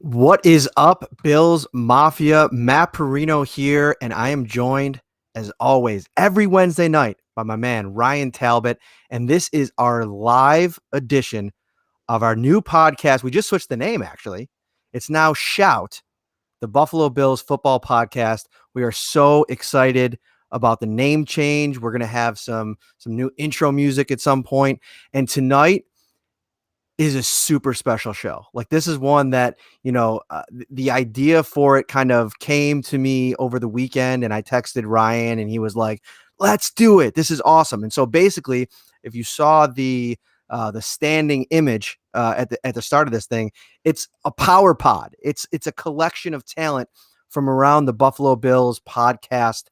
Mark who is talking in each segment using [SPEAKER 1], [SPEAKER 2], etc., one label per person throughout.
[SPEAKER 1] What is up, Bills Mafia? Matt Perino here, and I am joined, as always, every Wednesday night by my man, Ryan Talbot. And this is our live edition of our new podcast. We just switched the name, actually. It's now Shout, the Buffalo Bills football podcast. We are so excited about the name change. We're going to have some new intro music at some point. And tonight, is a super special show. Like this is one that, the idea for it kind of came to me over the weekend and I texted Ryan and he was like, let's do it. This is awesome. And so basically, if you saw the standing image at the start of this thing, it's a power pod. It's a collection of talent from around the Buffalo Bills podcasting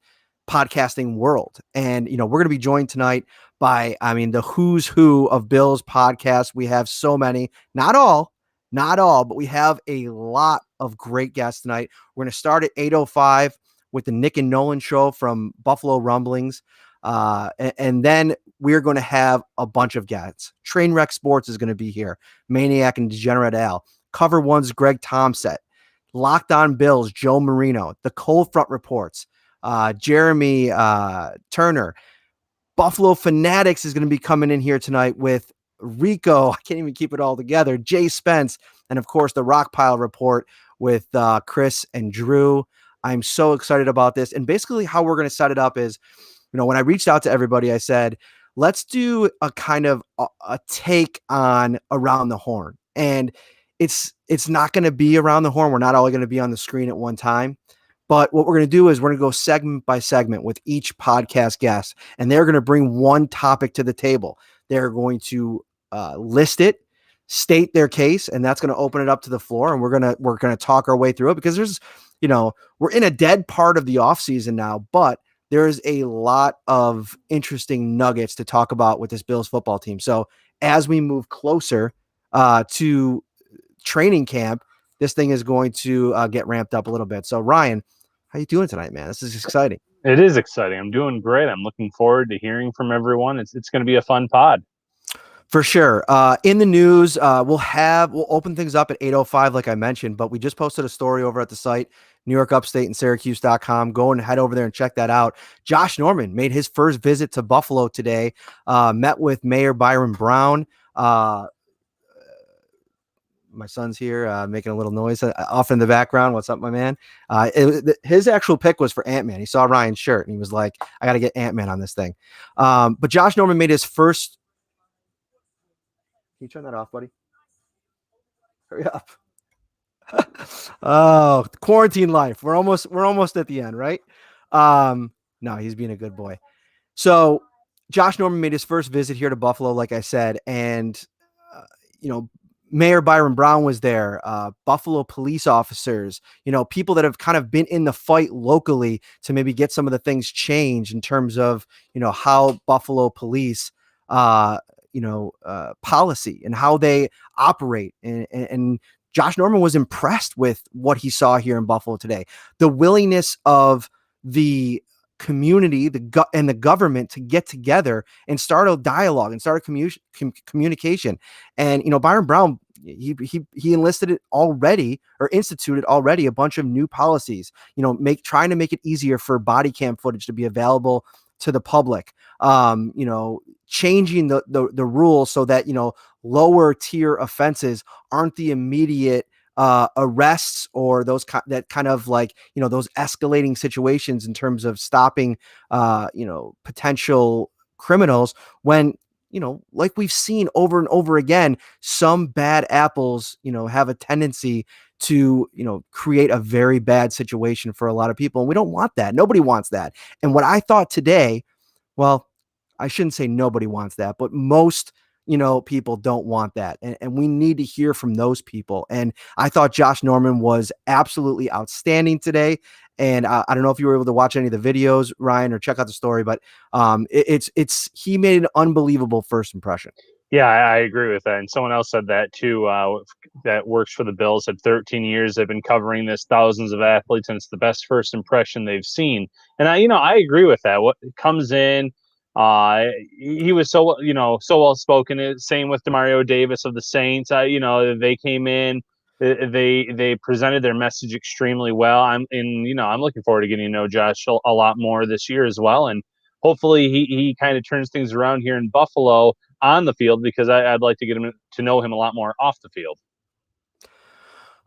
[SPEAKER 1] world. And, we're going to be joined tonight by, the who's who of Bills podcasts. We have so many, not all, but we have a lot of great guests tonight. We're going to start at 8:05 with the Nick and Nolan show from Buffalo Rumblings. And then we're going to have a bunch of guests. Trainwreck Sports is going to be here. Maniac and Degenerate Al. Cover One's Greg Tompsett. Locked On Bills, Joe Marino. The Cold Front Reports. Jeremy Turner. Buffalo Fanatics is going to be coming in here tonight with Rico. I can't even keep it all together. Jay Spence. And of course, the Rockpile report with Chris and Drew. I'm so excited about this. And basically how we're going to set it up is, when I reached out to everybody, I said, let's do a kind of a take on Around the Horn. And it's not going to be Around the Horn. We're not all going to be on the screen at one time. But what we're going to do is we're going to go segment by segment with each podcast guest, and they're going to bring one topic to the table. They're going to list it, state their case, and that's going to open it up to the floor. And we're going to talk our way through it because there's, we're in a dead part of the off season now, but there's a lot of interesting nuggets to talk about with this Bills football team. So as we move closer to training camp, this thing is going to get ramped up a little bit. So Ryan, how you doing tonight, man? This is exciting.
[SPEAKER 2] It is exciting. I'm doing great. I'm looking forward to hearing from everyone. It's going to be a fun pod.
[SPEAKER 1] For sure. In the news, we'll open things up at 8:05, like I mentioned, but we just posted a story over at the site, New York Upstate and Syracuse.com. Go and head over there and check that out. Josh Norman made his first visit to Buffalo today, met with Mayor Byron Brown. My son's here making a little noise off in the background. What's up, my man? His actual pick was for Ant-Man. He saw Ryan's shirt and he was like, I got to get Ant-Man on this thing. But Josh Norman made his first. Can you turn that off, buddy? Hurry up. Oh, quarantine life. We're almost at the end, right? No, he's being a good boy. So Josh Norman made his first visit here to Buffalo, like I said, and Mayor Byron Brown was there, Buffalo police officers, people that have kind of been in the fight locally to maybe get some of the things changed in terms of, how Buffalo police, policy and how they operate. And Josh Norman was impressed with what he saw here in Buffalo today. The willingness of the community, and the government to get together and start a dialogue and start a communication. And Byron Brown, he enlisted it already, or instituted already, a bunch of new policies. Trying to make it easier for body cam footage to be available to the public. Changing the rules so that lower tier offenses aren't the immediate arrests or those kind of like, those escalating situations in terms of stopping, potential criminals when, like we've seen over and over again, some bad apples, have a tendency to, create a very bad situation for a lot of people. And we don't want that. Nobody wants that. And what I thought today, well, I shouldn't say nobody wants that, but most people don't want that. And we need to hear from those people. And I thought Josh Norman was absolutely outstanding today. And I don't know if you were able to watch any of the videos, Ryan, or check out the story, but he made an unbelievable first impression.
[SPEAKER 2] Yeah, I agree with that. And someone else said that too, that works for the Bills. At 13 years, they've been covering this, thousands of athletes, and it's the best first impression they've seen. And I agree with that. What comes in, he was so well spoken. Same with Demario Davis of the Saints. They came in They presented their message extremely well. I'm looking forward to getting to know Josh a lot more this year as well, and hopefully he kind of turns things around here in Buffalo on the field, because I'd like to get him to know him a lot more off the field.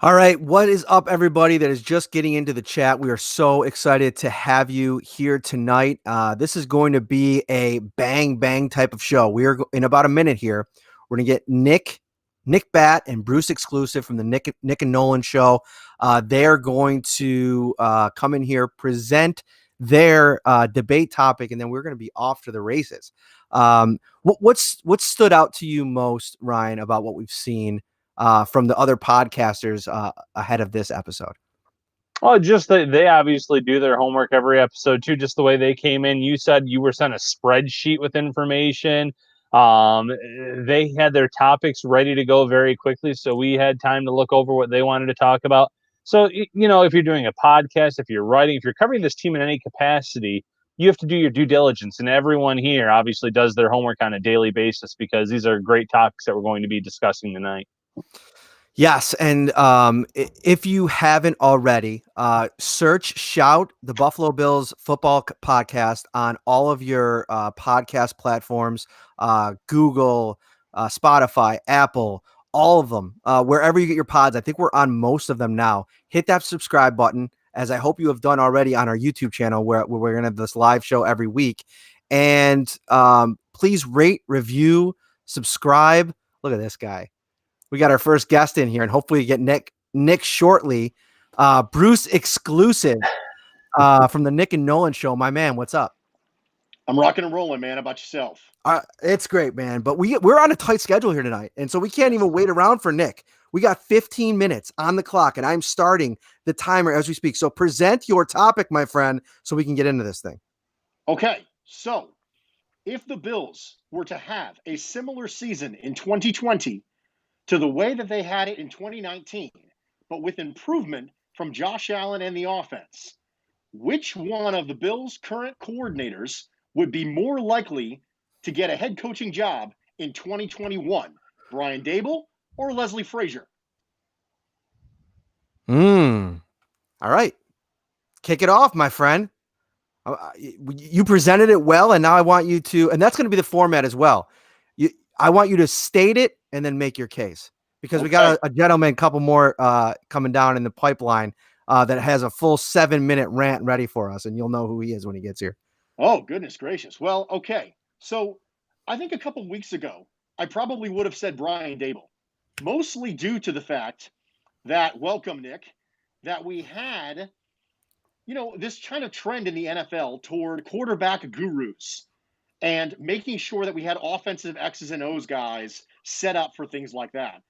[SPEAKER 1] All right, what is up, everybody that is just getting into the chat? We are so excited to have you here tonight. This is going to be a bang type of show. We are in about a minute here. We're going to get Nick Bat and Bruce exclusive from the Nick and Nolan show. They're going to come in here, present their debate topic, and then we're going to be off to the races. What stood out to you most, Ryan, about what we've seen from the other podcasters ahead of this episode?
[SPEAKER 2] Oh, just that they obviously do their homework every episode too. Just the way they came in. You said you were sent a spreadsheet with information. They had their topics ready to go very quickly, so we had time to look over what they wanted to talk about. So, if you're doing a podcast, if you're writing, if you're covering this team in any capacity, you have to do your due diligence. And everyone here obviously does their homework on a daily basis, because these are great topics that we're going to be discussing tonight.
[SPEAKER 1] Yes, and if you haven't already, shout the Buffalo Bills football podcast on all of your podcast platforms, Google, Spotify, Apple, all of them, wherever you get your pods. I think we're on most of them now. Hit that subscribe button, as I hope you have done already on our YouTube channel, where we're going to have this live show every week. And please rate, review, subscribe. Look at this guy. We got our first guest in here, and hopefully get Nick shortly. Bruce exclusive from the Nick and Nolan show. My man, what's up?
[SPEAKER 3] I'm rocking and rolling, man. How about yourself?
[SPEAKER 1] It's great, man. But we're on a tight schedule here tonight, and so we can't even wait around for Nick. We got 15 minutes on the clock, and I'm starting the timer as we speak. So present your topic, my friend, so we can get into this thing.
[SPEAKER 3] Okay, so if the Bills were to have a similar season in 2020 to the way that they had it in 2019, but with improvement from Josh Allen and the offense, which one of the Bills' current coordinators would be more likely to get a head coaching job in 2021? Brian Daboll or Leslie Frazier?
[SPEAKER 1] All right. Kick it off, my friend. You presented it well, and now I want you to, and that's going to be the format as well. I want you to state it and then make your case, because we got a gentleman, couple more coming down in the pipeline that has a full 7-minute rant ready for us, and you'll know who he is when he gets here.
[SPEAKER 3] Oh, goodness gracious. Well, okay. So I think a couple weeks ago, I probably would have said Brian Daboll, mostly due to the fact that, welcome, Nick, that we had, this kind of trend in the NFL toward quarterback gurus and making sure that we had offensive X's and O's guys set up for things like that.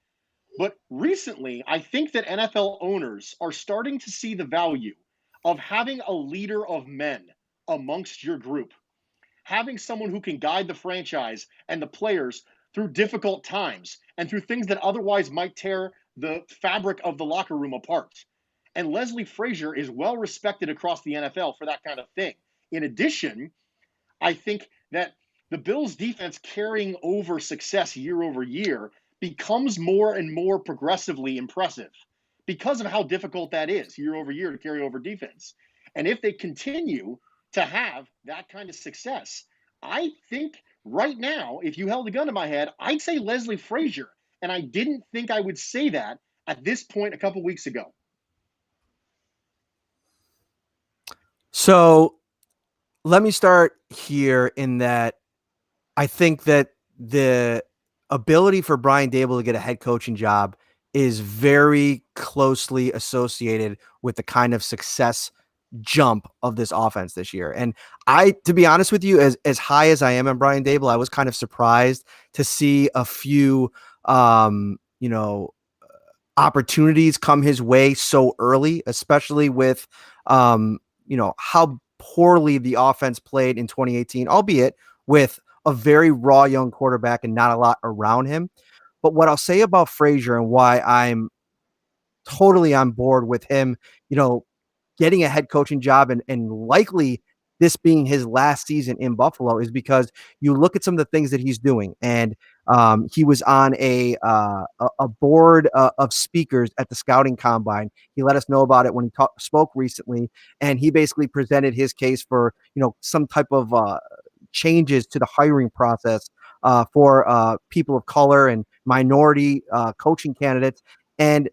[SPEAKER 3] But recently, I think that NFL owners are starting to see the value of having a leader of men amongst your group, having someone who can guide the franchise and the players through difficult times and through things that otherwise might tear the fabric of the locker room apart. And Leslie Frazier is well respected across the NFL for that kind of thing. In addition, I think that the Bills' defense carrying over success year over year becomes more and more progressively impressive because of how difficult that is year over year to carry over defense. And if they continue to have that kind of success, I think right now, if you held a gun to my head, I'd say Leslie Frazier. And I didn't think I would say that at this point a couple weeks ago.
[SPEAKER 1] So let me start here in that I think that the ability for Brian Daboll to get a head coaching job is very closely associated with the kind of success jump of this offense this year. And to be honest with you, as high as I am on Brian Daboll, I was kind of surprised to see a few, opportunities come his way so early, especially with, how poorly the offense played in 2018, albeit with a very raw young quarterback and not a lot around him. But what I'll say about Frazier and why I'm totally on board with him, getting a head coaching job and likely this being his last season in Buffalo is because you look at some of the things that he's doing, and he was on a board of speakers at the scouting combine. He let us know about it when he spoke recently, and he basically presented his case for some type of changes to the hiring process for people of color and minority coaching candidates. And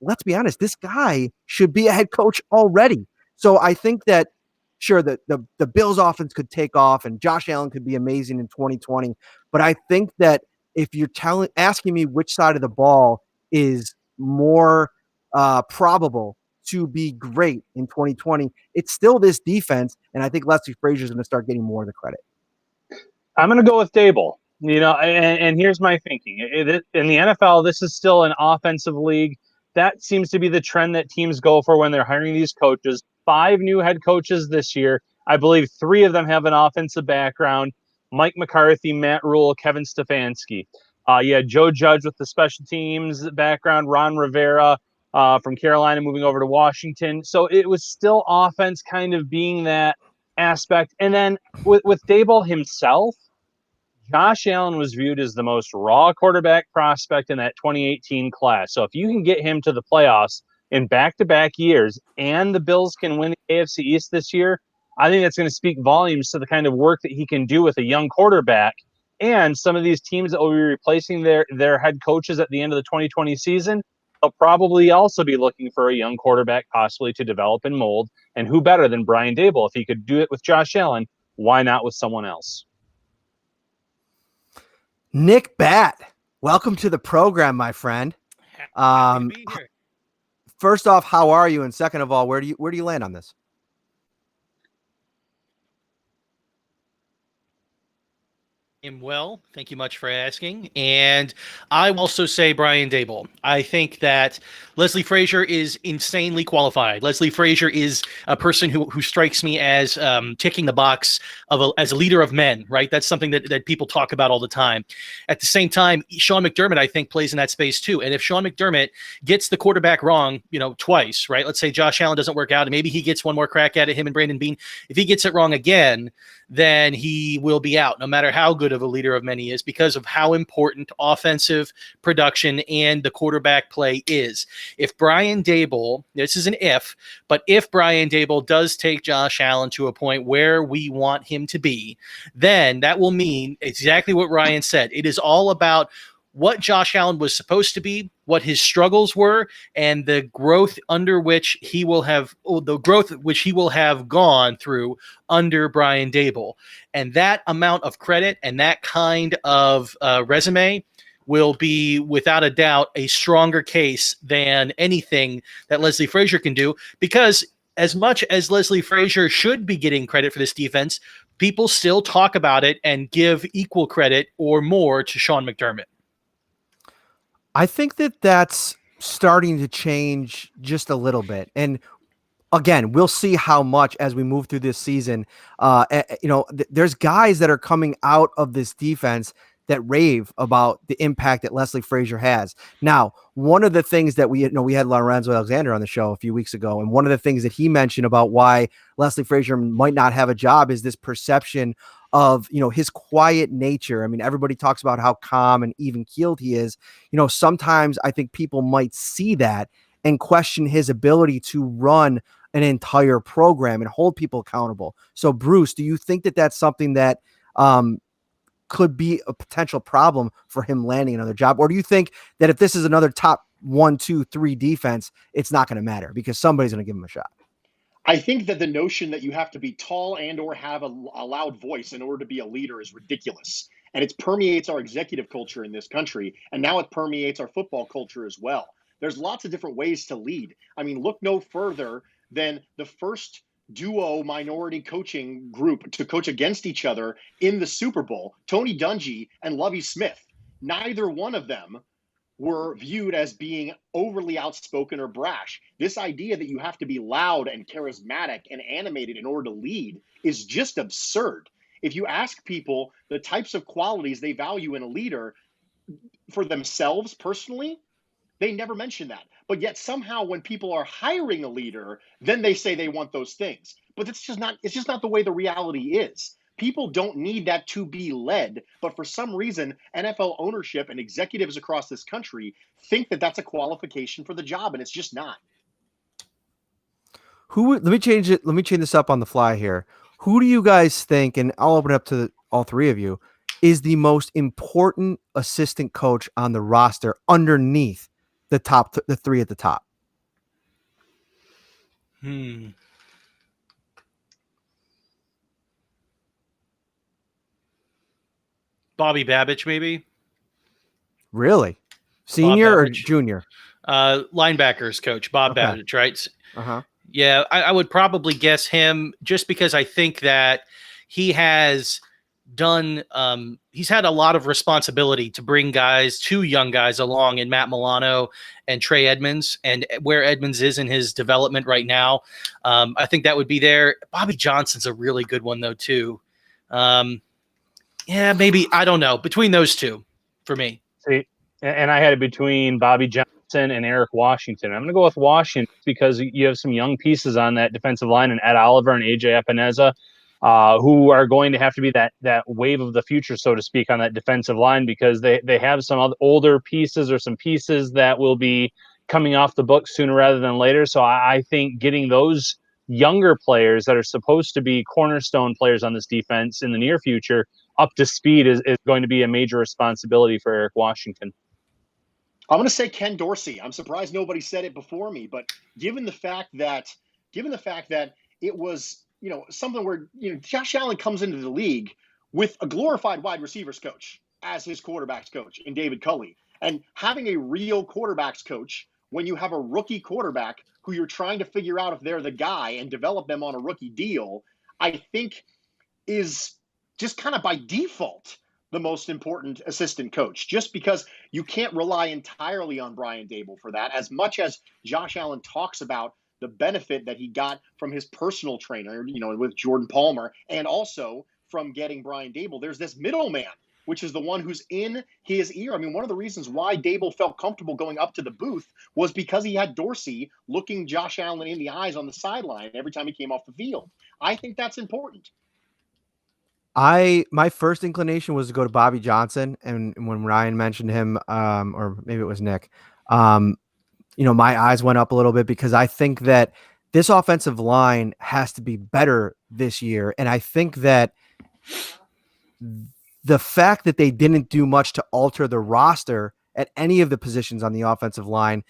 [SPEAKER 1] let's be honest, this guy should be a head coach already. So I think that sure the Bills offense could take off and Josh Allen could be amazing in 2020. But I think that if you're asking me which side of the ball is more probable to be great in 2020, it's still this defense. And I think Leslie Frazier is going to start getting more of the credit.
[SPEAKER 2] I'm going to go with Dable. And here's my thinking. In the NFL, this is still an offensive league. That seems to be the trend that teams go for when they're hiring these coaches. 5 new head coaches this year. I believe 3 of them have an offensive background. Mike McCarthy, Matt Rule, Kevin Stefanski. Joe Judge with the special teams background, Ron Rivera from Carolina moving over to Washington. So it was still offense kind of being that aspect. And then with Dable himself, Josh Allen was viewed as the most raw quarterback prospect in that 2018 class. So if you can get him to the playoffs in back-to-back years and the Bills can win the AFC East this year, I think that's going to speak volumes to the kind of work that he can do with a young quarterback. And some of these teams that will be replacing their head coaches at the end of the 2020 season, they'll probably also be looking for a young quarterback possibly to develop and mold. And who better than Brian Dable? If he could do it with Josh Allen, why not with someone else?
[SPEAKER 1] Nick Bat, welcome to the program, my friend.
[SPEAKER 4] Happy to be here.
[SPEAKER 1] First off, how are you? And second of all, where do you land on this?
[SPEAKER 4] I'm well. Thank you much for asking. And I will also say Brian Dable. I think that Leslie Frazier is insanely qualified. Leslie Frazier is a person who strikes me as ticking the box as a leader of men, right? That's something that people talk about all the time. At the same time, Sean McDermott, I think, plays in that space too. And if Sean McDermott gets the quarterback wrong, twice, right? Let's say Josh Allen doesn't work out and maybe he gets one more crack at it, him and Brandon Beane. If he gets it wrong again, then he will be out, no matter how good of a leader of men he is, because of how important offensive production and the quarterback play is. If Brian Dable, this is an if, but if Brian Dable does take Josh Allen to a point where we want him to be, then that will mean exactly what Ryan said. It is all about what Josh Allen was supposed to be, what his struggles were, and the growth which he will have gone through under Brian Dable. And that amount of credit and that kind of resume will be, without a doubt, a stronger case than anything that Leslie Frazier can do, because as much as Leslie Frazier should be getting credit for this defense, people still talk about it and give equal credit or more to Sean McDermott.
[SPEAKER 1] I think that that's starting to change just a little bit. And again, we'll see how much as we move through this season. There's guys that are coming out of this defense that rave about the impact that Leslie Frazier has. Now, one of the things that we had Lorenzo Alexander on the show a few weeks ago, and one of the things that he mentioned about why Leslie Frazier might not have a job is this perception of, his quiet nature. I mean, everybody talks about how calm and even keeled he is. Sometimes I think people might see that and question his ability to run an entire program and hold people accountable. So Bruce, do you think that that's something that, could be a potential problem for him landing another job? Or do you think that if this is another top 1, 2, 3 defense, it's not going to matter because somebody's going to give him a shot?
[SPEAKER 3] I think that the notion that you have to be tall and or have a loud voice in order to be a leader is ridiculous. And it permeates our executive culture in this country. And now it permeates our football culture as well. There's lots of different ways to lead. I mean, look no further than the first duo minority coaching group to coach against each other in the Super Bowl, Tony Dungy and Lovie Smith. Neither one of them were viewed as being overly outspoken or brash. This idea that you have to be loud and charismatic and animated in order to lead is just absurd. If you ask people the types of qualities they value in a leader for themselves personally, they never mention that. But yet somehow when people are hiring a leader, then they say they want those things. but it's just not the way the reality is. People don't need that to be led, but for some reason, NFL ownership and executives across this country think that that's a qualification for the job, and it's just not.
[SPEAKER 1] Let me change it. Let me change this up on the fly here. Who do you guys think, and I'll open it up to all three of you, is the most important assistant coach on the roster underneath the top, the three at the top?
[SPEAKER 4] Bobby Babich, maybe.
[SPEAKER 1] Really? Senior or junior?
[SPEAKER 4] Linebackers coach, Bob Babich, right?
[SPEAKER 1] Uh-huh.
[SPEAKER 4] Yeah, I would probably guess him just because I think that he has done he's had a lot of responsibility to bring two young guys along in Matt Milano and Trey Edmonds, and where Edmonds is in his development right now. I think that would be there. Bobby Johnson's a really good one though too. Yeah, maybe, I don't know, between those two for me.
[SPEAKER 2] See, and I had it between Bobby Johnson and Eric Washington. I'm going to go with Washington because you have some young pieces on that defensive line, and Ed Oliver and AJ Epineza, who are going to have to be that wave of the future, so to speak, on that defensive line, because they have some other older pieces or some pieces that will be coming off the books sooner rather than later. So I think getting those younger players that are supposed to be cornerstone players on this defense in the near future up to speed is going to be a major responsibility for Eric Washington.
[SPEAKER 3] I'm going to say Ken Dorsey. I'm surprised nobody said it before me, but given the fact that it was, something where, Josh Allen comes into the league with a glorified wide receivers coach as his quarterbacks coach in David Culley, and having a real quarterbacks coach when you have a rookie quarterback who you're trying to figure out if they're the guy and develop them on a rookie deal, I think is just kind of by default the most important assistant coach, just because you can't rely entirely on Brian Daboll for that. As much as Josh Allen talks about the benefit that he got from his personal trainer, with Jordan Palmer, and also from getting Brian Daboll, there's this middleman, which is the one who's in his ear. I mean, one of the reasons why Daboll felt comfortable going up to the booth was because he had Dorsey looking Josh Allen in the eyes on the sideline every time he came off the field. I think that's important.
[SPEAKER 1] My first inclination was to go to Bobby Johnson, and when Ryan mentioned him, or maybe it was Nick, my eyes went up a little bit, because I think that this offensive line has to be better this year, and I think that the fact that they didn't do much to alter the roster at any of the positions on the offensive line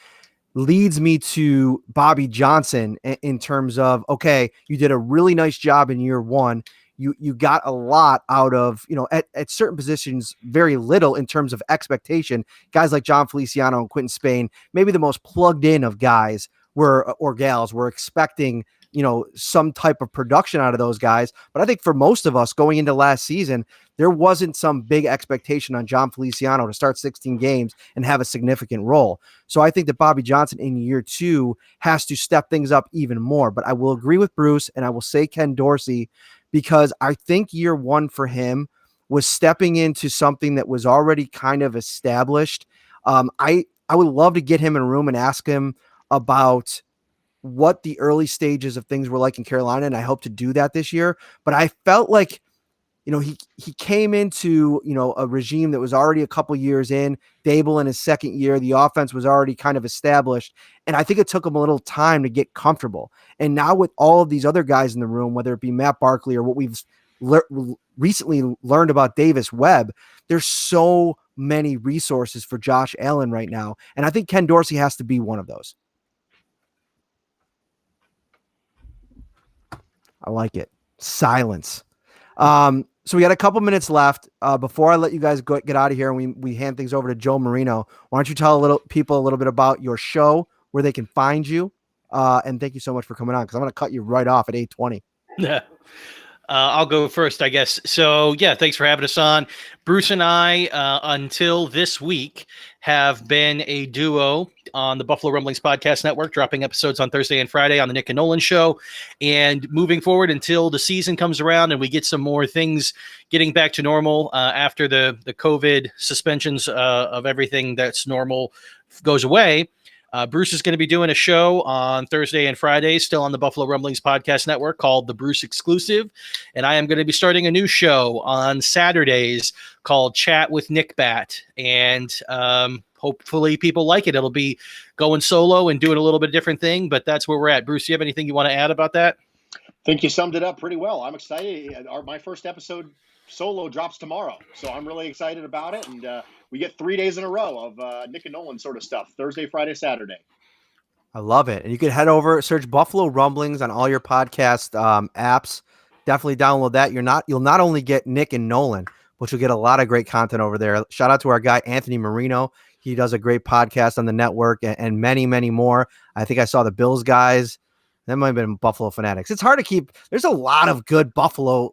[SPEAKER 1] leads me to Bobby Johnson in terms of, okay, you did a really nice job in year one. You got a lot out of, at certain positions, very little in terms of expectation. Guys like John Feliciano and Quentin Spain, maybe the most plugged in of guys or gals, were expecting, some type of production out of those guys. But I think for most of us going into last season, there wasn't some big expectation on John Feliciano to start 16 games and have a significant role. So I think that Bobby Johnson in year two has to step things up even more. But I will agree with Bruce, and I will say Ken Dorsey, because I think year one for him was stepping into something that was already kind of established. I would love to get him in a room and ask him about what the early stages of things were like in Carolina, and I hope to do that this year. But I felt like, he came into, a regime that was already a couple years in. Daboll in his second year, the offense was already kind of established. And I think it took him a little time to get comfortable. And now with all of these other guys in the room, whether it be Matt Barkley or what we've recently learned about Davis Webb, there's so many resources for Josh Allen right now. And I think Ken Dorsey has to be one of those. I like it. Silence. So we got a couple minutes left. Before I let you guys get out of here and we hand things over to Joe Marino, why don't you tell people a little bit about your show, where they can find you, and thank you so much for coming on, because I'm going to cut you right off at 8:20.
[SPEAKER 4] Yeah. I'll go first, I guess. So, yeah, thanks for having us on. Bruce and I, until this week, have been a duo on the Buffalo Rumblings Podcast Network, dropping episodes on Thursday and Friday on the Nick and Nolan Show. And moving forward until the season comes around and we get some more things getting back to normal after the COVID suspensions of everything that's normal goes away, Bruce is going to be doing a show on Thursday and Friday, still on the Buffalo Rumblings Podcast Network, called The Bruce Exclusive. And I am going to be starting a new show on Saturdays called Chat with Nick Bat. And hopefully people like it. It'll be going solo and doing a little bit different thing, but that's where we're at. Bruce, do you have anything you want to add about that?
[SPEAKER 3] I think you summed it up pretty well. I'm excited. My first episode solo drops tomorrow, so I'm really excited about it. And we get 3 days in a row of Nick and Nolan sort of stuff: Thursday, Friday, Saturday.
[SPEAKER 1] I love it. And you can head over, search Buffalo Rumblings on all your podcast apps. Definitely download that. You'll not only get Nick and Nolan, but you'll get a lot of great content over there. Shout out to our guy Anthony Marino. He does a great podcast on the network, and many, many more. I think I saw the Bills guys. That might have been Buffalo Fanatics. It's hard to keep. There's a lot of good Buffalo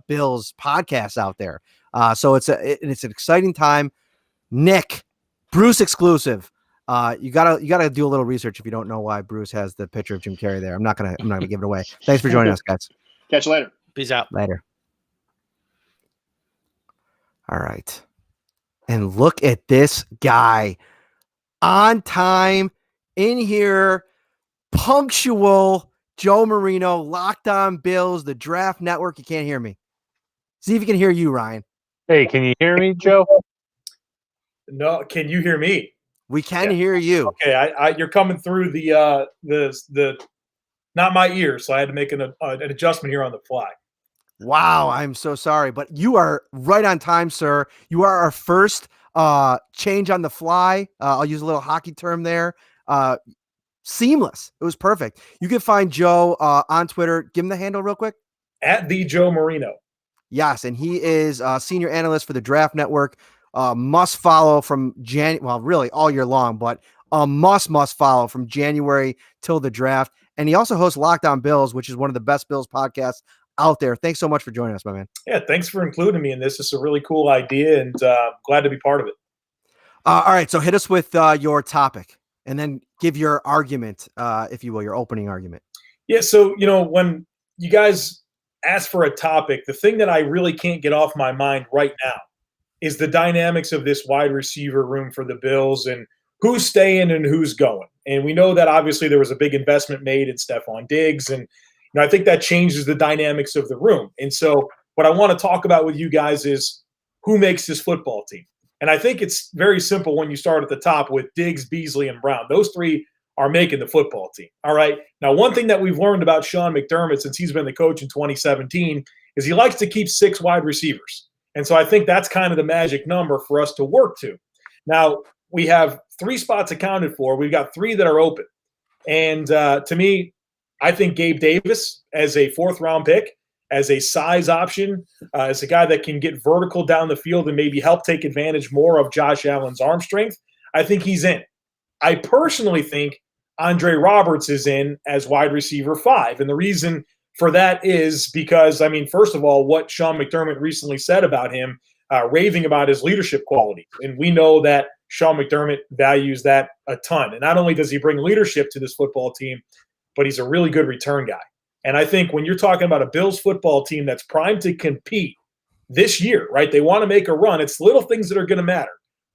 [SPEAKER 1] Bills podcasts out there. So it's an exciting time. Nick, Bruce exclusive. You gotta do a little research if you don't know why Bruce has the picture of Jim Carrey there. I'm not gonna give it away. Thanks for joining us, guys.
[SPEAKER 3] Catch you later.
[SPEAKER 4] Peace out.
[SPEAKER 1] Later. All right. And look at this guy on time in here. Punctual Joe Marino, Locked On Bills, the Draft Network. You can't hear me. See if you can hear you, Ryan.
[SPEAKER 2] Hey, can you hear me, Joe?
[SPEAKER 5] No, can you hear me?
[SPEAKER 1] We can hear you.
[SPEAKER 5] Okay, you're coming through the not my ears, so I had to make an adjustment here on the fly.
[SPEAKER 1] Wow, I'm so sorry, but you are right on time, sir. You are our first change on the fly. I'll use a little hockey term there. Seamless. It was perfect. You can find Joe on Twitter. Give him the handle real quick.
[SPEAKER 5] At the Joe Marino.
[SPEAKER 1] Yes, and he is a senior analyst for the Draft Network. Must follow from really all year long, but must follow from January till the draft. And he also hosts Locked On Bills, which is one of the best Bills podcasts out there. Thanks so much for joining us, my man.
[SPEAKER 5] Yeah, thanks for including me in this. It's a really cool idea, and glad to be part of it.
[SPEAKER 1] All right, so hit us with your topic, and then give your argument, if you will, your opening argument.
[SPEAKER 5] Yeah, so, when you guys ask for a topic, the thing that I really can't get off my mind right now is the dynamics of this wide receiver room for the Bills and who's staying and who's going. And we know that obviously there was a big investment made in Stephon Diggs, and I think that changes the dynamics of the room. And so what I want to talk about with you guys is who makes this football team. And I think it's very simple when you start at the top with Diggs, Beasley, and Brown. Those three are making the football team. All right. Now, one thing that we've learned about Sean McDermott since he's been the coach in 2017 is he likes to keep 6 wide receivers. And so I think that's kind of the magic number for us to work to. Now, we have 3 spots accounted for. We've got 3 that are open. And to me, I think Gabe Davis as a 4th-round pick, as a size option, as a guy that can get vertical down the field and maybe help take advantage more of Josh Allen's arm strength, I think he's in. I personally think Andre Roberts is in as wide receiver 5. And the reason for that is because, first of all, what Sean McDermott recently said about him, raving about his leadership quality. And we know that Sean McDermott values that a ton. And not only does he bring leadership to this football team, but he's a really good return guy. And I think when you're talking about a Bills football team that's primed to compete this year, right, they want to make a run, it's little things that are going to matter.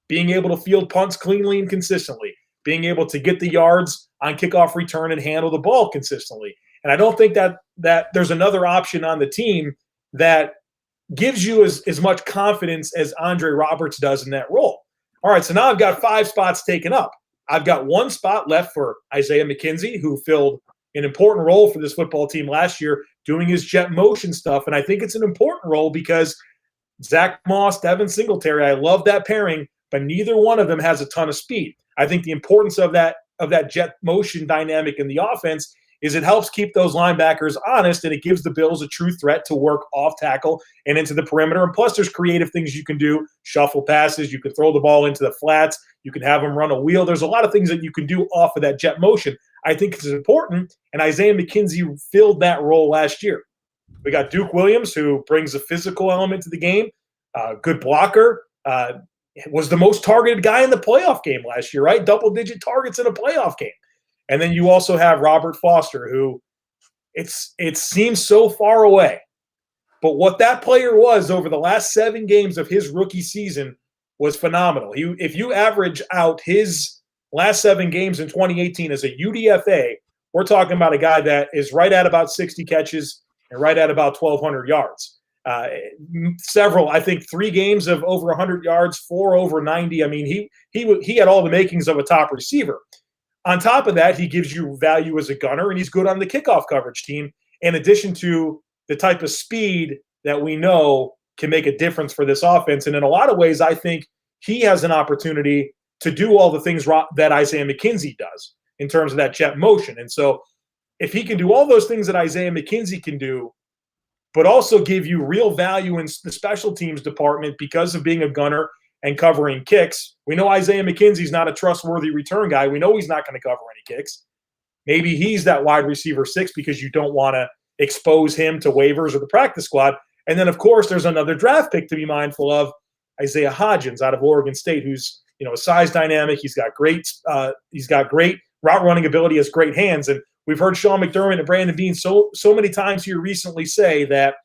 [SPEAKER 5] Being able to field punts cleanly and consistently, being able to get the yards on kickoff return and handle the ball consistently. And I don't think that there's another option on the team that gives you as much confidence as Andre Roberts does in that role. All right, so now I've got 5 spots taken up. I've got 1 spot left for Isaiah McKenzie, who filled an important role for this football team last year, doing his jet motion stuff. And I think it's an important role because Zach Moss, Devin Singletary, I love that pairing, but neither one of them has a ton of speed. I think the importance of that jet motion dynamic in the offense is it helps keep those linebackers honest, and it gives the Bills a true threat to work off tackle and into the perimeter. And plus, there's creative things you can do, shuffle passes, you can throw the ball into the flats, you can have them run a wheel. There's a lot of things that you can do off of that jet motion. I think it's important, and Isaiah McKenzie filled that role last year. We got Duke Williams, who brings a physical element to the game, good blocker, was the most targeted guy in the playoff game last year, right? Double-digit targets in a playoff game. And then you also have Robert Foster, who it seems so far away. But what that player was over the last 7 games of his rookie season was phenomenal. If you average out his last 7 games in 2018 as a UDFA, we're talking about a guy that is right at about 60 catches and right at about 1,200 yards. I think 3 games of over 100 yards, 4 over 90. I mean, he had all the makings of a top receiver. On top of that, he gives you value as a gunner, and he's good on the kickoff coverage team, in addition to the type of speed that we know can make a difference for this offense. And in a lot of ways, I think he has an opportunity to do all the things that Isaiah McKenzie does in terms of that jet motion. And so if he can do all those things that Isaiah McKenzie can do, but also give you real value in the special teams department because of being a gunner and covering kicks. We know Isaiah McKenzie's not a trustworthy return guy. We know he's not going to cover any kicks. Maybe he's that wide receiver 6 because you don't want to expose him to waivers or the practice squad. And then, of course, there's another draft pick to be mindful of, Isaiah Hawkins out of Oregon State, who's a size dynamic. He's got great route running ability, has great hands. And we've heard Sean McDermott and Brandon Beane so many times here recently say that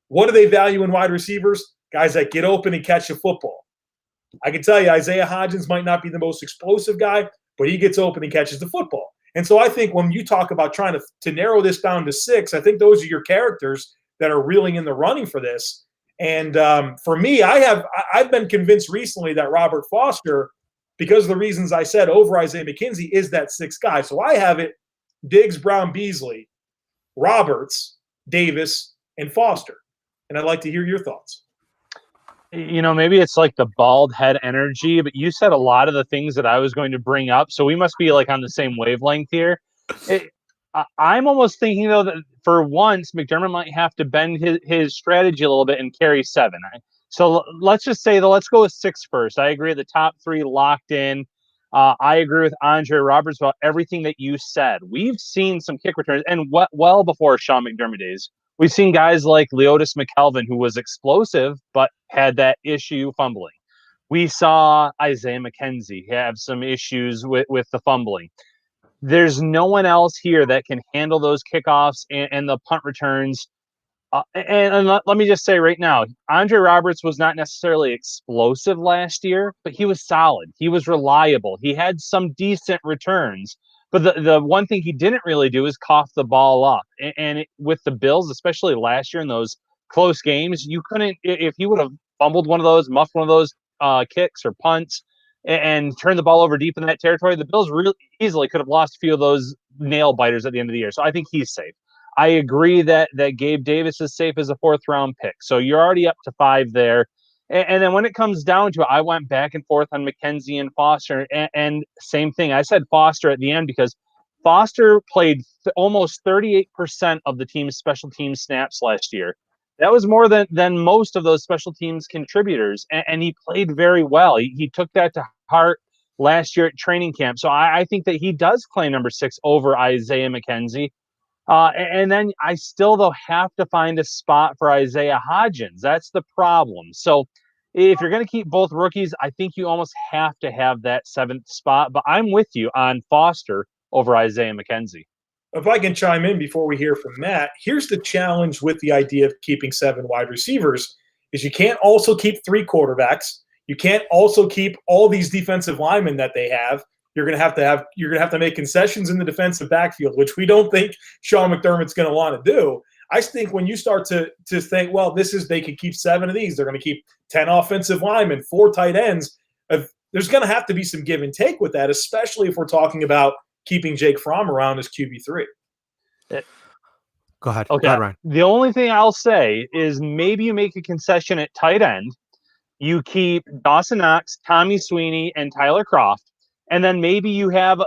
[SPEAKER 5] what do they value in wide receivers? Guys that get open and catch the football. I can tell you Isaiah Hodgins might not be the most explosive guy, but he gets open and catches the football. And so I think when you talk about trying to narrow this down to 6, I think those are your characters that are really in the running for this. And for me, I've been convinced recently that Robert Foster, because of the reasons I said, over Isaiah McKenzie, is that 6th guy. So I have it Diggs, Brown, Beasley, Roberts, Davis, and Foster. And I'd like to hear your thoughts.
[SPEAKER 2] Maybe it's like the bald head energy, but you said a lot of the things that I was going to bring up. So we must be like on the same wavelength here. I'm almost thinking, though, that for once, McDermott might have to bend his strategy a little bit and carry 7. So let's just say, let's go with 6 first. I agree the top 3 locked in. I agree with Andre Roberts about everything that you said. We've seen some kick returns, and well before Sean McDermott days, we've seen guys like Leotis McKelvin, who was explosive but had that issue fumbling. We saw Isaiah McKenzie have some issues with the fumbling. There's no one else here that can handle those kickoffs and the punt returns. And let me just say right now, Andre Roberts was not necessarily explosive last year, but he was solid. He was reliable. He had some decent returns. But the one thing he didn't really do is cough the ball up. And with the Bills, especially last year in those close games, you couldn't, if he would have fumbled one of those, muffed one of those kicks or punts, and turned the ball over deep in that territory, the Bills really easily could have lost a few of those nail biters at the end of the year. So I think he's safe. I agree that Gabe Davis is safe as a 4th-round pick. So you're already up to 5 there. And then when it comes down to it, I went back and forth on McKenzie and Foster. And same thing. I said Foster at the end because Foster played almost 38% of the team's special team snaps last year. That was more than most of those special teams contributors. And he played very well. He took that to heart last year at training camp. So I think that he does claim number 6 over Isaiah McKenzie. And then I still, though, have to find a spot for Isaiah Hodgins. That's the problem. So if you're going to keep both rookies, I think you almost have to have that 7th spot. But I'm with you on Foster over Isaiah McKenzie.
[SPEAKER 5] If I can chime in before we hear from Matt, here's the challenge with the idea of keeping 7 wide receivers is you can't also keep 3 quarterbacks. You can't also keep all these defensive linemen that they have. You're going to have to make concessions in the defensive backfield, which we don't think Sean McDermott's going to want to do. I think when you start to think, well, they could keep 7 of these. They're going to keep 10 offensive linemen, 4 tight ends. There's going to have to be some give and take with that, especially if we're talking about keeping Jake Fromm around as QB3.
[SPEAKER 1] Go ahead.
[SPEAKER 2] Okay.
[SPEAKER 1] Go ahead, Ryan.
[SPEAKER 2] The only thing I'll say is maybe you make a concession at tight end. You keep Dawson Knox, Tommy Sweeney, and Tyler Kroft. And then maybe you have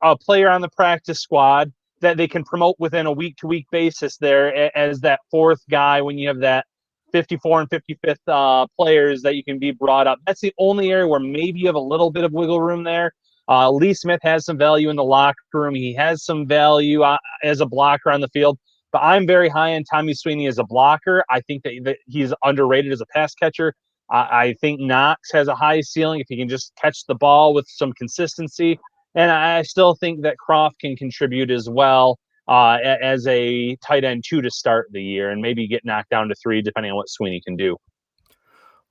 [SPEAKER 2] a player on the practice squad that they can promote within a week-to-week basis there as that 4th guy when you have that 54 and 55th players that you can be brought up. That's the only area where maybe you have a little bit of wiggle room there. Lee Smith has some value in the locker room. He has some value as a blocker on the field. But I'm very high on Tommy Sweeney as a blocker. I think that he's underrated as a pass catcher. I think Knox has a high ceiling if he can just catch the ball with some consistency. And I still think that Kroft can contribute as well as a tight end 2 to start the year and maybe get knocked down to 3 depending on what Sweeney can do.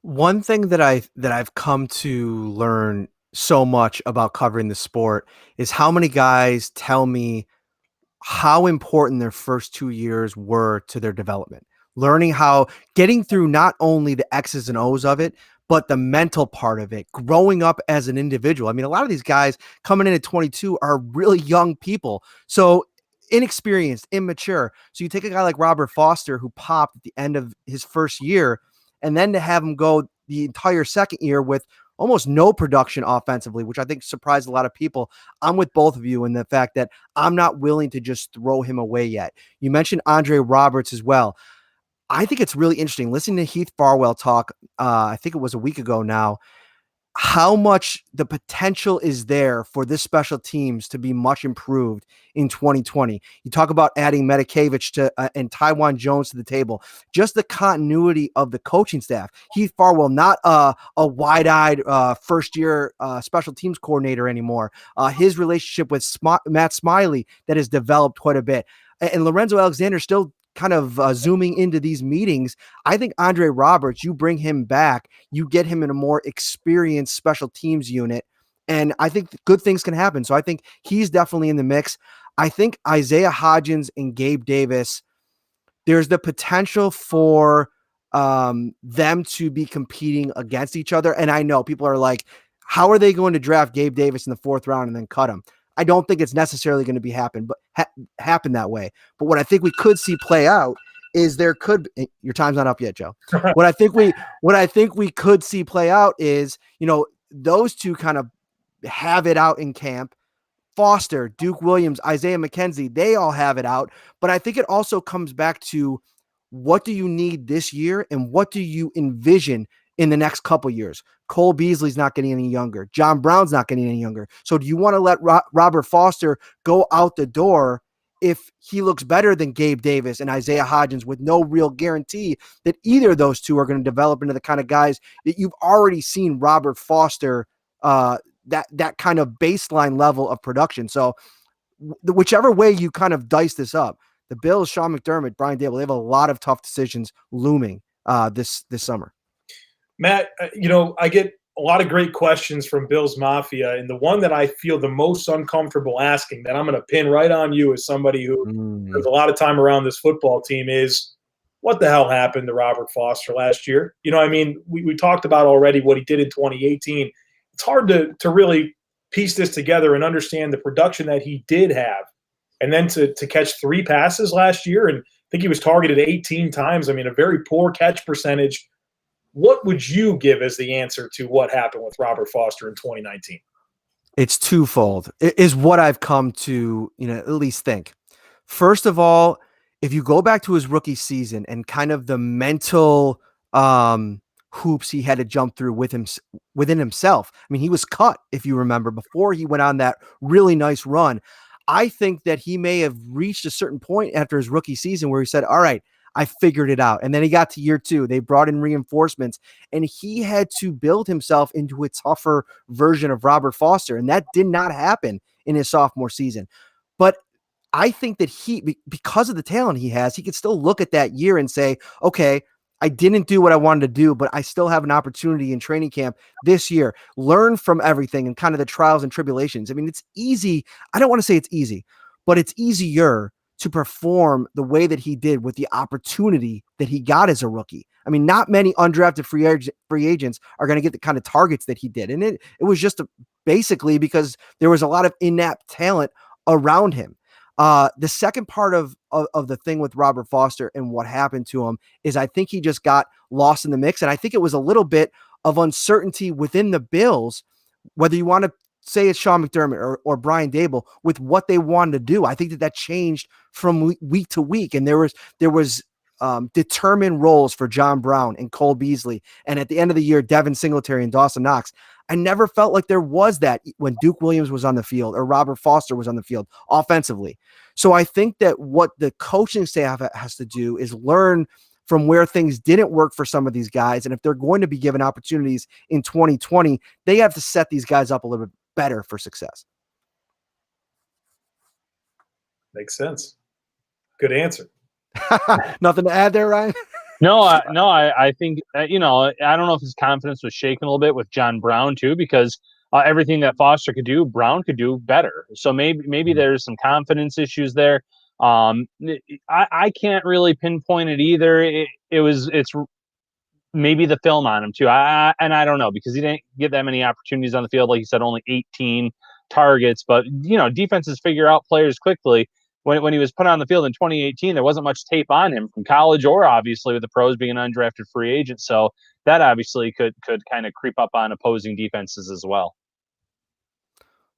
[SPEAKER 1] One thing that I've come to learn so much about covering the sport is how many guys tell me how important their first 2 years were to their development. Learning how getting through not only the X's and O's of it, but the mental part of it, growing up as an individual. I mean, a lot of these guys coming in at 22 are really young people. So inexperienced, immature. So you take a guy like Robert Foster who popped at the end of his first year, and then to have him go the entire second year with almost no production offensively, which I think surprised a lot of people. I'm with both of you in the fact that I'm not willing to just throw him away yet. You mentioned Andre Roberts as well. I think it's really interesting listening to Heath Farwell talk. I think it was a week ago now, how much the potential is there for this special teams to be much improved in 2020. You talk about adding Medikevich to and Taiwan Jones to the table, just the continuity of the coaching staff. Heath Farwell, not a wide-eyed first-year special teams coordinator anymore. His relationship with Matt Smiley that has developed quite a bit. And Lorenzo Alexander still kind of zooming into these meetings. I think Andre Roberts, you bring him back, you get him in a more experienced special teams unit, and I think good things can happen. So I think he's definitely in the mix. I think Isaiah Hodgins and Gabe Davis, there's the potential for them to be competing against each other. And I know people are like, how are they going to draft Gabe Davis in the 4th round and then cut him? I don't think it's necessarily going to be happen that way. But what I think we could see play out is there could your time's not up yet, Joe. What I think we could see play out is, those two kind of have it out in camp. Foster, Duke Williams, Isaiah McKenzie, they all have it out. But I think it also comes back to what do you need this year and what do you envision in the next couple years? Cole Beasley's not getting any younger. John Brown's not getting any younger. So do you want to let Robert Foster go out the door if he looks better than Gabe Davis and Isaiah Hodgins with no real guarantee that either of those two are going to develop into the kind of guys that you've already seen Robert Foster, that kind of baseline level of production. So whichever way you kind of dice this up, the Bills, Sean McDermott, Brian Daboll, they have a lot of tough decisions looming this summer.
[SPEAKER 5] Matt, I get a lot of great questions from Bills Mafia, and the one that I feel the most uncomfortable asking that I'm going to pin right on you as somebody who has a lot of time around this football team is, what the hell happened to Robert Foster last year? We talked about already what he did in 2018. It's hard to really piece this together and understand the production that he did have. And then to catch 3 passes last year, and I think he was targeted 18 times. I mean, a very poor catch percentage. What would you give as the answer to what happened with Robert Foster in 2019?
[SPEAKER 1] It's twofold. It is what I've come to, at least think. First of all, if you go back to his rookie season and kind of the mental hoops he had to jump through within himself. I mean, he was cut, if you remember, before he went on that really nice run. I think that he may have reached a certain point after his rookie season where he said, all right, I figured it out. And then he got to year 2. They brought in reinforcements, and he had to build himself into a tougher version of Robert Foster. And that did not happen in his sophomore season. But I think that because of the talent he has, he could still look at that year and say, okay, I didn't do what I wanted to do, but I still have an opportunity in training camp this year. Learn from everything and kind of the trials and tribulations. I mean, it's easy. I don't want to say it's easy, but it's easier to perform the way that he did with the opportunity that he got as a rookie. I mean, not many undrafted free agents are going to get the kind of targets that he did. And it was just basically because there was a lot of inept talent around him. The second part of the thing with Robert Foster and what happened to him is I think he just got lost in the mix. And I think it was a little bit of uncertainty within the Bills, whether you want to say it's Sean McDermott or Brian Daboll, with what they wanted to do. I think that changed from week to week. And there was determined roles for John Brown and Cole Beasley. And at the end of the year, Devin Singletary and Dawson Knox. I never felt like there was that when Duke Williams was on the field or Robert Foster was on the field offensively. So I think that what the coaching staff has to do is learn from where things didn't work for some of these guys. And if they're going to be given opportunities in 2020, they have to set these guys up a little bit better for success.
[SPEAKER 5] Makes sense. Good answer.
[SPEAKER 1] Nothing to add there, Ryan?
[SPEAKER 2] I think, I don't know if his confidence was shaken a little bit with John Brown too, because everything that Foster could do, Brown could do better. So maybe there's some confidence issues there. I can't really pinpoint it either. It's maybe the film on him too. I don't know, because he didn't get that many opportunities on the field. Like you said, only 18 targets, but defenses figure out players quickly. When he was put on the field in 2018, there wasn't much tape on him from college or obviously with the pros being an undrafted free agent. So that obviously could kind of creep up on opposing defenses as well.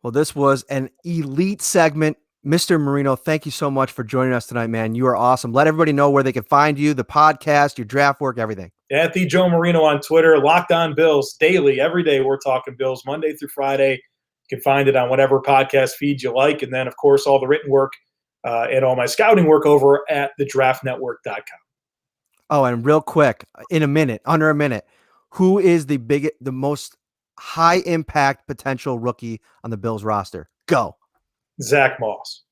[SPEAKER 1] Well, this was an elite segment. Mr. Marino, thank you so much for joining us tonight, man. You are awesome. Let everybody know where they can find you, the podcast, your draft work, everything.
[SPEAKER 5] At the Joe Marino on Twitter, Locked On Bills daily, every day. We're talking Bills Monday through Friday. You can find it on whatever podcast feed you like. And then, of course, all the written work and all my scouting work over at thedraftnetwork.com.
[SPEAKER 1] Oh, and real quick, under a minute, who is the most high impact potential rookie on the Bills roster? Go.
[SPEAKER 5] Zach Moss.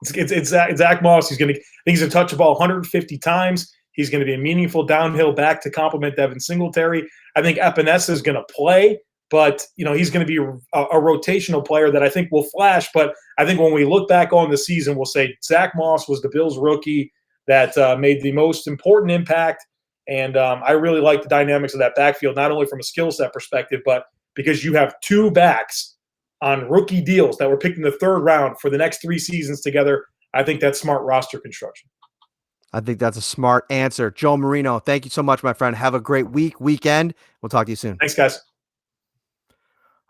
[SPEAKER 5] It's Zach Moss. I think he's going to touch the ball 150 times. He's going to be a meaningful downhill back to complement Devin Singletary. I think Epinesa is going to play, but he's going to be a rotational player that I think will flash. But I think when we look back on the season, we'll say Zach Moss was the Bills rookie that made the most important impact. And I really like the dynamics of that backfield, not only from a skill set perspective, but because you have two backs on rookie deals that were picked in the third round for the next 3 seasons together. I think that's smart roster construction.
[SPEAKER 1] I think that's a smart answer. Joe Marino, thank you so much, my friend. Have a great weekend. We'll talk to you soon.
[SPEAKER 5] Thanks, guys.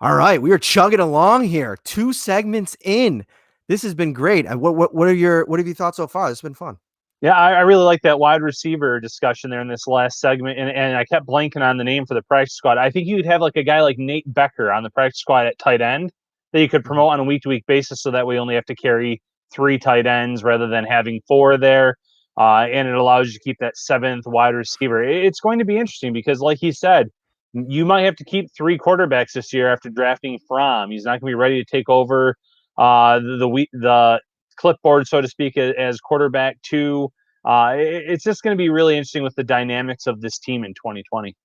[SPEAKER 1] All right, we are chugging along here. 2 segments in. This has been great. What have you thought so far? This has been fun.
[SPEAKER 2] Yeah, I really like that wide receiver discussion there in this last segment, and I kept blanking on the name for the practice squad. I think you'd have like a guy like Nate Becker on the practice squad at tight end that you could promote on a week-to-week basis, so that we only have to carry 3 tight ends rather than having 4 there, and it allows you to keep that 7th wide receiver. It's going to be interesting because, like he said, you might have to keep 3 quarterbacks this year after drafting Fromm. He's not going to be ready to take over the clipboard, so to speak, as quarterback 2. It's just going to be really interesting with the dynamics of this team in 2020.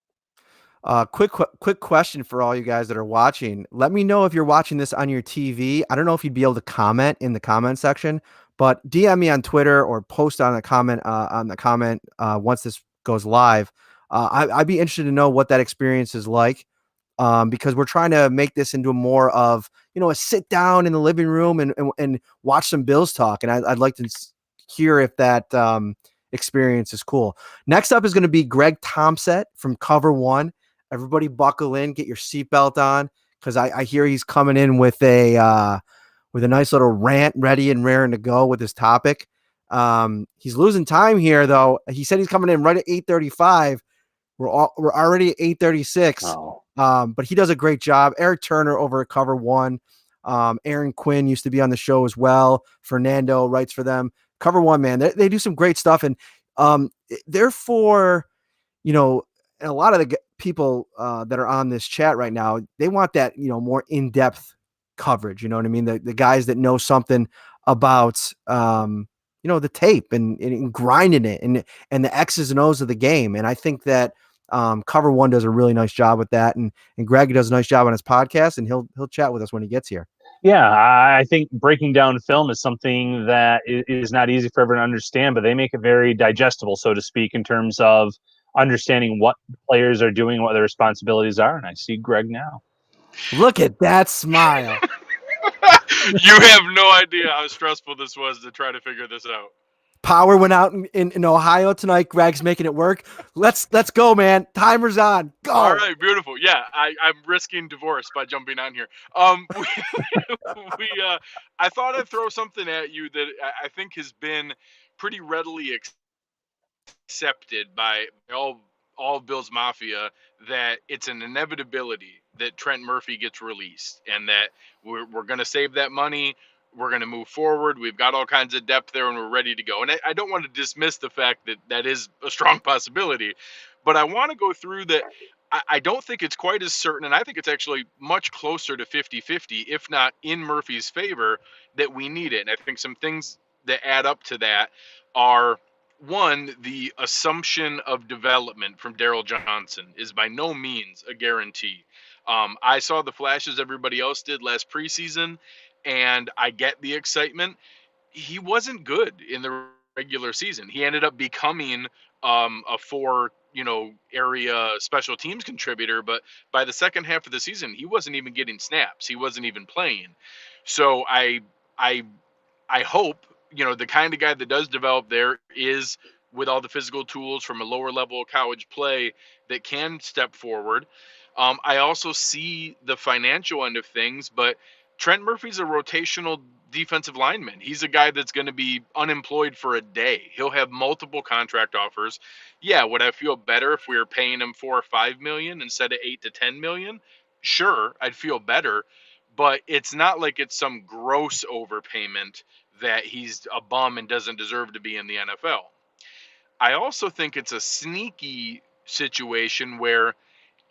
[SPEAKER 1] Quick question for all you guys that are watching. Let me know if you're watching this on your TV. I don't know if you'd be able to comment in the comment section, but DM me on Twitter or post on the comment once this goes live. I'd be interested to know what that experience is like, because we're trying to make this into more of a sit down in the living room and watch some Bills talk. And I'd like to hear if that experience is cool. Next up is going to be Greg Tompsett from Cover One. Everybody buckle in, get your seatbelt on, because I hear he's coming in with a nice little rant ready and raring to go with his topic. He's losing time here, though. He said he's coming in right at 8:35. We're already at 8:36.
[SPEAKER 2] Oh.
[SPEAKER 1] But he does a great job. Eric Turner over at Cover One. Aaron Quinn used to be on the show as well. Fernando writes for them. Cover One, man, they do some great stuff, and therefore, a lot of the people that are on this chat right now, they want that more in-depth coverage. You know what I mean? The guys that know something about the tape and grinding it and the X's and O's of the game. And I think that Cover One does a really nice job with that, and Greg does a nice job on his podcast, and he'll chat with us when he gets here.
[SPEAKER 2] Yeah, I think breaking down film is something that is not easy for everyone to understand, but they make it very digestible, so to speak, in terms of understanding what players are doing, what their responsibilities are. And I see Greg now.
[SPEAKER 1] Look at that smile.
[SPEAKER 6] You have no idea how stressful this was to try to figure this out.
[SPEAKER 1] Power went out in Ohio tonight. Greg's making it work. Let's go, man. Timer's on. Go.
[SPEAKER 6] All right, beautiful. Yeah, I'm risking divorce by jumping on here. I thought I'd throw something at you that I think has been pretty readily accepted by all Bills Mafia, that it's an inevitability that Trent Murphy gets released, and that we're going to save that money. We're going to move forward. We've got all kinds of depth there, and we're ready to go. And I don't want to dismiss the fact that that is a strong possibility, but I want to go through that. I don't think it's quite as certain, and I think it's actually much closer to 50-50, if not in Murphy's favor, that we need it. And I think some things that add up to that are, one, the assumption of development from Daryl Johnson is by no means a guarantee. I saw the flashes everybody else did last preseason, and I get the excitement. He wasn't good in the regular season. He ended up becoming a area special teams contributor, but by the second half of the season, he wasn't even getting snaps. He wasn't even playing. So I hope, the kind of guy that does develop there is with all the physical tools from a lower level of college play that can step forward. I also see the financial end of things, but Trent Murphy's a rotational defensive lineman. He's a guy that's going to be unemployed for a day. He'll have multiple contract offers. Yeah, would I feel better if we were paying him $4 or $5 million instead of $8 to $10 million? Sure, I'd feel better, but it's not like it's some gross overpayment that he's a bum and doesn't deserve to be in the NFL. I also think it's a sneaky situation where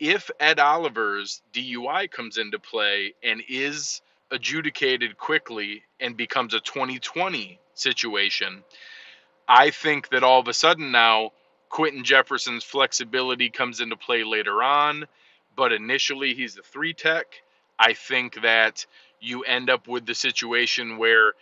[SPEAKER 6] if Ed Oliver's DUI comes into play and is adjudicated quickly and becomes a 2020 situation, I think that all of a sudden now Quentin Jefferson's flexibility comes into play later on, but initially he's the 3 tech. I think that you end up with the situation where,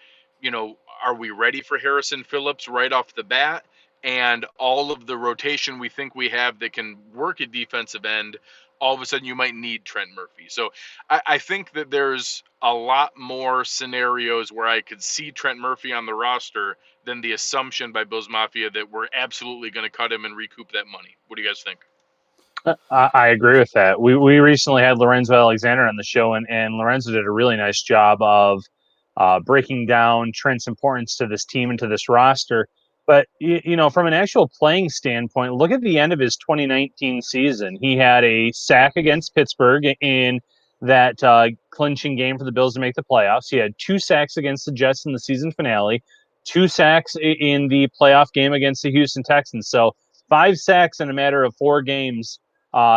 [SPEAKER 6] are we ready for Harrison Phillips right off the bat? And all of the rotation we think we have that can work at defensive end, all of a sudden you might need Trent Murphy. So I think that there's a lot more scenarios where I could see Trent Murphy on the roster than the assumption by Bills Mafia that we're absolutely going to cut him and recoup that money. What do you guys think?
[SPEAKER 2] I agree with that. We recently had Lorenzo Alexander on the show, and Lorenzo did a really nice job of breaking down Trent's importance to this team and to this roster. But, from an actual playing standpoint, look at the end of his 2019 season. He had a sack against Pittsburgh in that clinching game for the Bills to make the playoffs. He had 2 sacks against the Jets in the season finale, 2 sacks in the playoff game against the Houston Texans. So 5 sacks in a matter of 4 games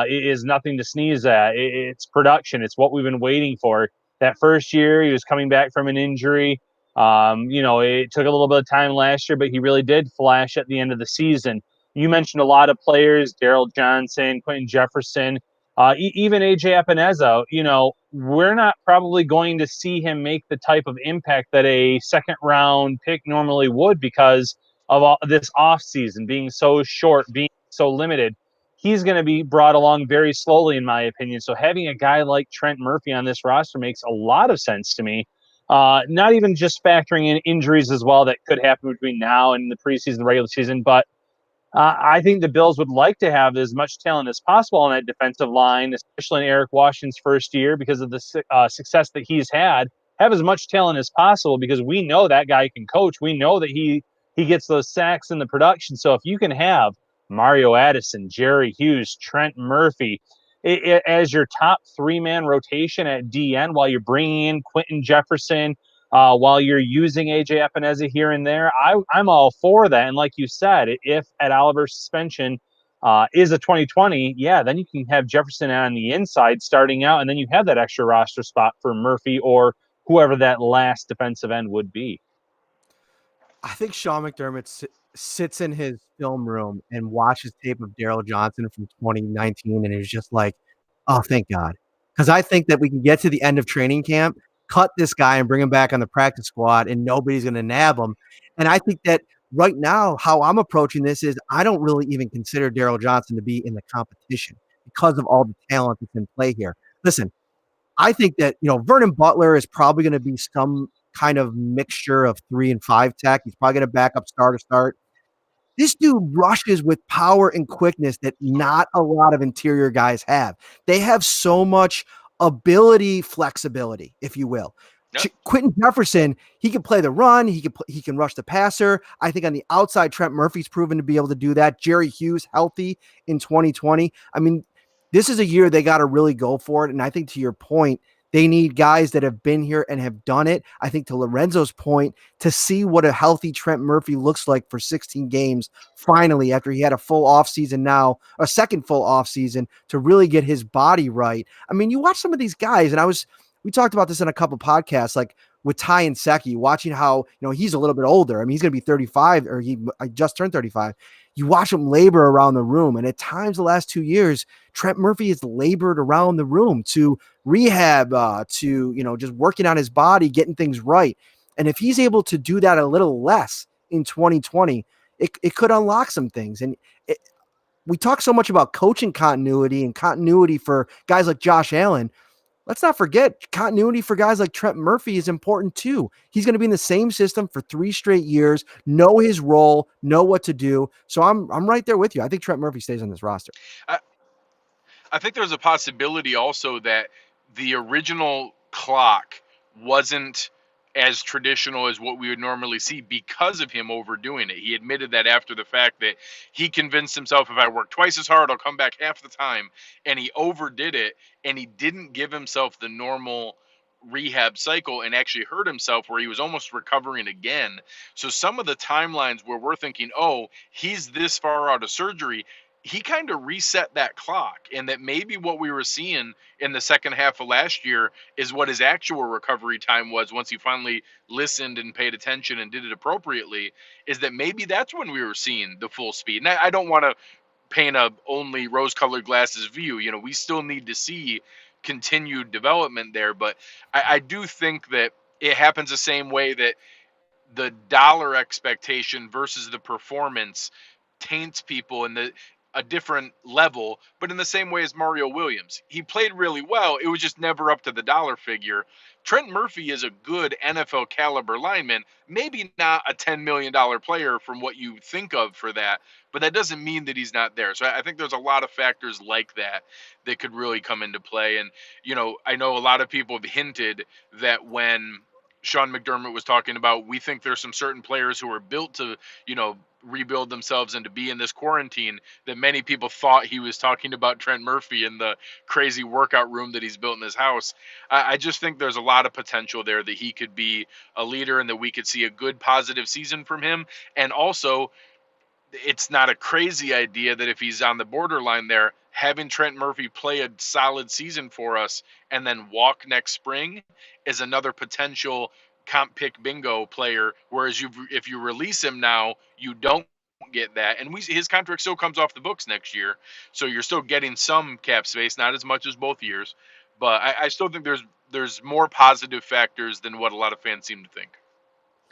[SPEAKER 2] is nothing to sneeze at. It's production. It's what we've been waiting for. That first year, he was coming back from an injury. It took a little bit of time last year, but he really did flash at the end of the season. You mentioned a lot of players, Darryl Johnson, Quentin Jefferson, even AJ Epineza. We're not probably going to see him make the type of impact that a second-round pick normally would because of all this offseason being so short, being so limited. He's going to be brought along very slowly, in my opinion. So having a guy like Trent Murphy on this roster makes a lot of sense to me. Not even just factoring in injuries as well that could happen between now and the preseason, regular season, but I think the Bills would like to have as much talent as possible on that defensive line, especially in Eric Washington's first year because of the success that he's had. Have as much talent as possible because we know that guy can coach. We know that he gets those sacks in the production. So if you can have Mario Addison, Jerry Hughes, Trent Murphy as your top 3-man rotation at DN while you're bringing in Quentin Jefferson, while you're using AJ Epineza here and there, I'm all for that. And like you said, if Ed Oliver's suspension is a 2020, then you can have Jefferson on the inside starting out, and then you have that extra roster spot for Murphy or whoever that last defensive end would be.
[SPEAKER 1] I think Sean McDermott sits in his film room and watches tape of Darryl Johnson from 2019 and is just like, oh, thank God. Because I think that we can get to the end of training camp, cut this guy and bring him back on the practice squad, and nobody's going to nab him. And I think that right now, how I'm approaching this is I don't really even consider Darryl Johnson to be in the competition because of all the talent that's in play here. Listen, I think that, Vernon Butler is probably going to be some kind of mixture of 3 and 5 tech. He's probably going to back up star to start. This dude rushes with power and quickness that not a lot of interior guys have. They have so much ability, flexibility, if you will. Yep. Quentin Jefferson, he can play the run. He can rush the passer. I think on the outside, Trent Murphy's proven to be able to do that. Jerry Hughes healthy in 2020. I mean, this is a year they got to really go for it. And I think to your point, they need guys that have been here and have done it. I think to Lorenzo's point, to see what a healthy Trent Murphy looks like for 16 games, finally, after he had a full offseason now, a second full offseason, to really get his body right. I mean, you watch some of these guys, and we talked about this in a couple podcasts, like with Ty and Seki, watching how, he's a little bit older. I mean, he's going to be 35, or I just turned 35. You watch him labor around the room. And at times the last 2 years, Trent Murphy has labored around the room to rehab, to, just working on his body, getting things right. And if he's able to do that a little less in 2020, it could unlock some things. And we talk so much about coaching continuity and continuity for guys like Josh Allen. Let's not forget continuity for guys like Trent Murphy is important too. He's going to be in the same system for 3 straight years, know his role, know what to do. So I'm right there with you. I think Trent Murphy stays on this roster.
[SPEAKER 6] I think there's a possibility also that the original clock wasn't as traditional as what we would normally see because of him overdoing it. He admitted that after the fact, that he convinced himself, if I work twice as hard, I'll come back half the time. And he overdid it, and he didn't give himself the normal rehab cycle and actually hurt himself where he was almost recovering again. So some of the timelines where we're thinking, oh, he's this far out of surgery, he kind of reset that clock, and that maybe what we were seeing in the second half of last year is what his actual recovery time was once he finally listened and paid attention and did it appropriately, is that maybe that's when we were seeing the full speed. And I don't want to paint a only rose-colored glasses view. We still need to see continued development there, but I do think that it happens the same way that the dollar expectation versus the performance taints people in a different level, but in the same way as Mario Williams. He played really well. It was just never up to the dollar figure. Trent Murphy is a good NFL caliber lineman, maybe not a $10 million player from what you think of for that, but that doesn't mean that he's not there. So I think there's a lot of factors like that that could really come into play. And, I know a lot of people have hinted that when Sean McDermott was talking about, we think there's some certain players who are built to, rebuild themselves and to be in this quarantine, that many people thought he was talking about Trent Murphy and the crazy workout room that he's built in his house. I just think there's a lot of potential there that he could be a leader and that we could see a good positive season from him. And also, it's not a crazy idea that if he's on the borderline there, having Trent Murphy play a solid season for us and then walk next spring is another potential comp pick bingo player. Whereas if you release him now, you don't get that. And his contract still comes off the books next year. So you're still getting some cap space, not as much as both years. But I still think there's more positive factors than what a lot of fans seem to think.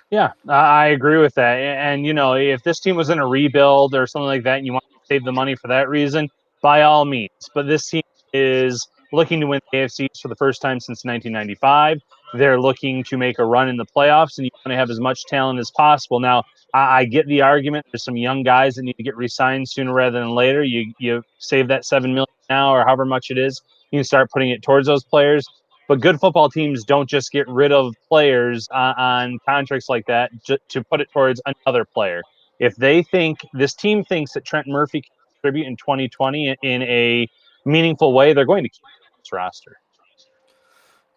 [SPEAKER 2] Yeah, I agree with that. And, if this team was in a rebuild or something like that, and you want to save the money for that reason, by all means. But this team is looking to win the AFC for the first time since 1995. They're looking to make a run in the playoffs, and you want to have as much talent as possible. Now, I get the argument. There's some young guys that need to get re-signed sooner rather than later. You save that $7 million now, or however much it is. You can start putting it towards those players. But good football teams don't just get rid of players on contracts like that to put it towards another player. If this team thinks that Trent Murphy can contribute in 2020 in a meaningful way, they're going to keep this roster.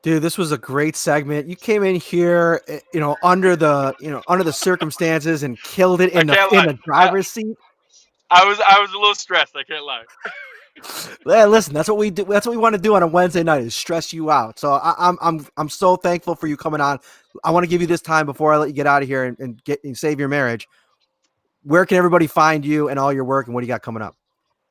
[SPEAKER 1] Dude, this was a great segment. You came in here, under the circumstances and killed it in the driver's seat.
[SPEAKER 6] I was a little stressed. I can't lie.
[SPEAKER 1] Yeah, listen, that's what we do. That's what we want to do on a Wednesday night, is stress you out. So I'm so thankful for you coming on. I want to give you this time before I let you get out of here and save your marriage. Where can everybody find you and all your work, and what do you got coming up?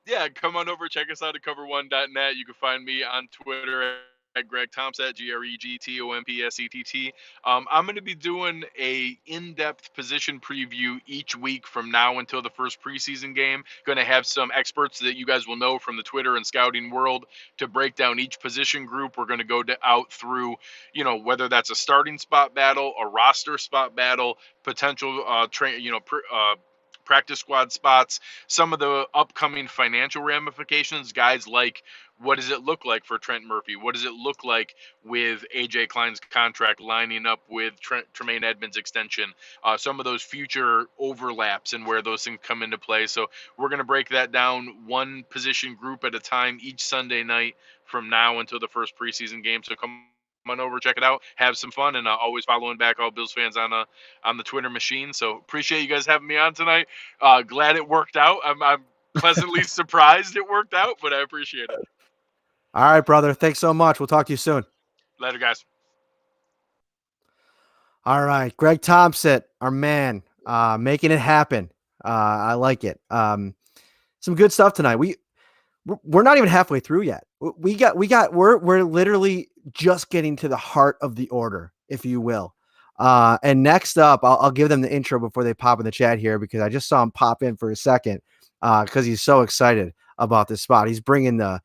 [SPEAKER 6] Yeah, come on over, check us out at cover1.net. You can find me on Twitter at Greg Tompsett, GregTompsett. I'm going to be doing a in-depth position preview each week from now until the first preseason game. Going to have some experts that you guys will know from the Twitter and scouting world to break down each position group. We're going to go out through, whether that's a starting spot battle, a roster spot battle, potential practice squad spots, some of the upcoming financial ramifications. Guys like, what does it look like for Trent Murphy? What does it look like with AJ Klein's contract lining up with Tremaine Edmonds' extension? Some of those future overlaps and where those things come into play. So we're going to break that down one position group at a time each Sunday night from now until the first preseason game. So come on over, check it out, have some fun, and always following back all Bills fans on the Twitter machine. So appreciate you guys having me on tonight. Glad it worked out. I'm pleasantly surprised it worked out, but I appreciate it.
[SPEAKER 1] All right, brother. Thanks so much. We'll talk to you soon.
[SPEAKER 6] Later, guys.
[SPEAKER 1] All right, Greg Tompsett, our man, making it happen. I like it. Some good stuff tonight. We're not even halfway through yet. We're literally just getting to the heart of the order, if you will. And next up, I'll give them the intro before they pop in the chat here, because I just saw him pop in for a second because he's so excited about this spot. He's bringing the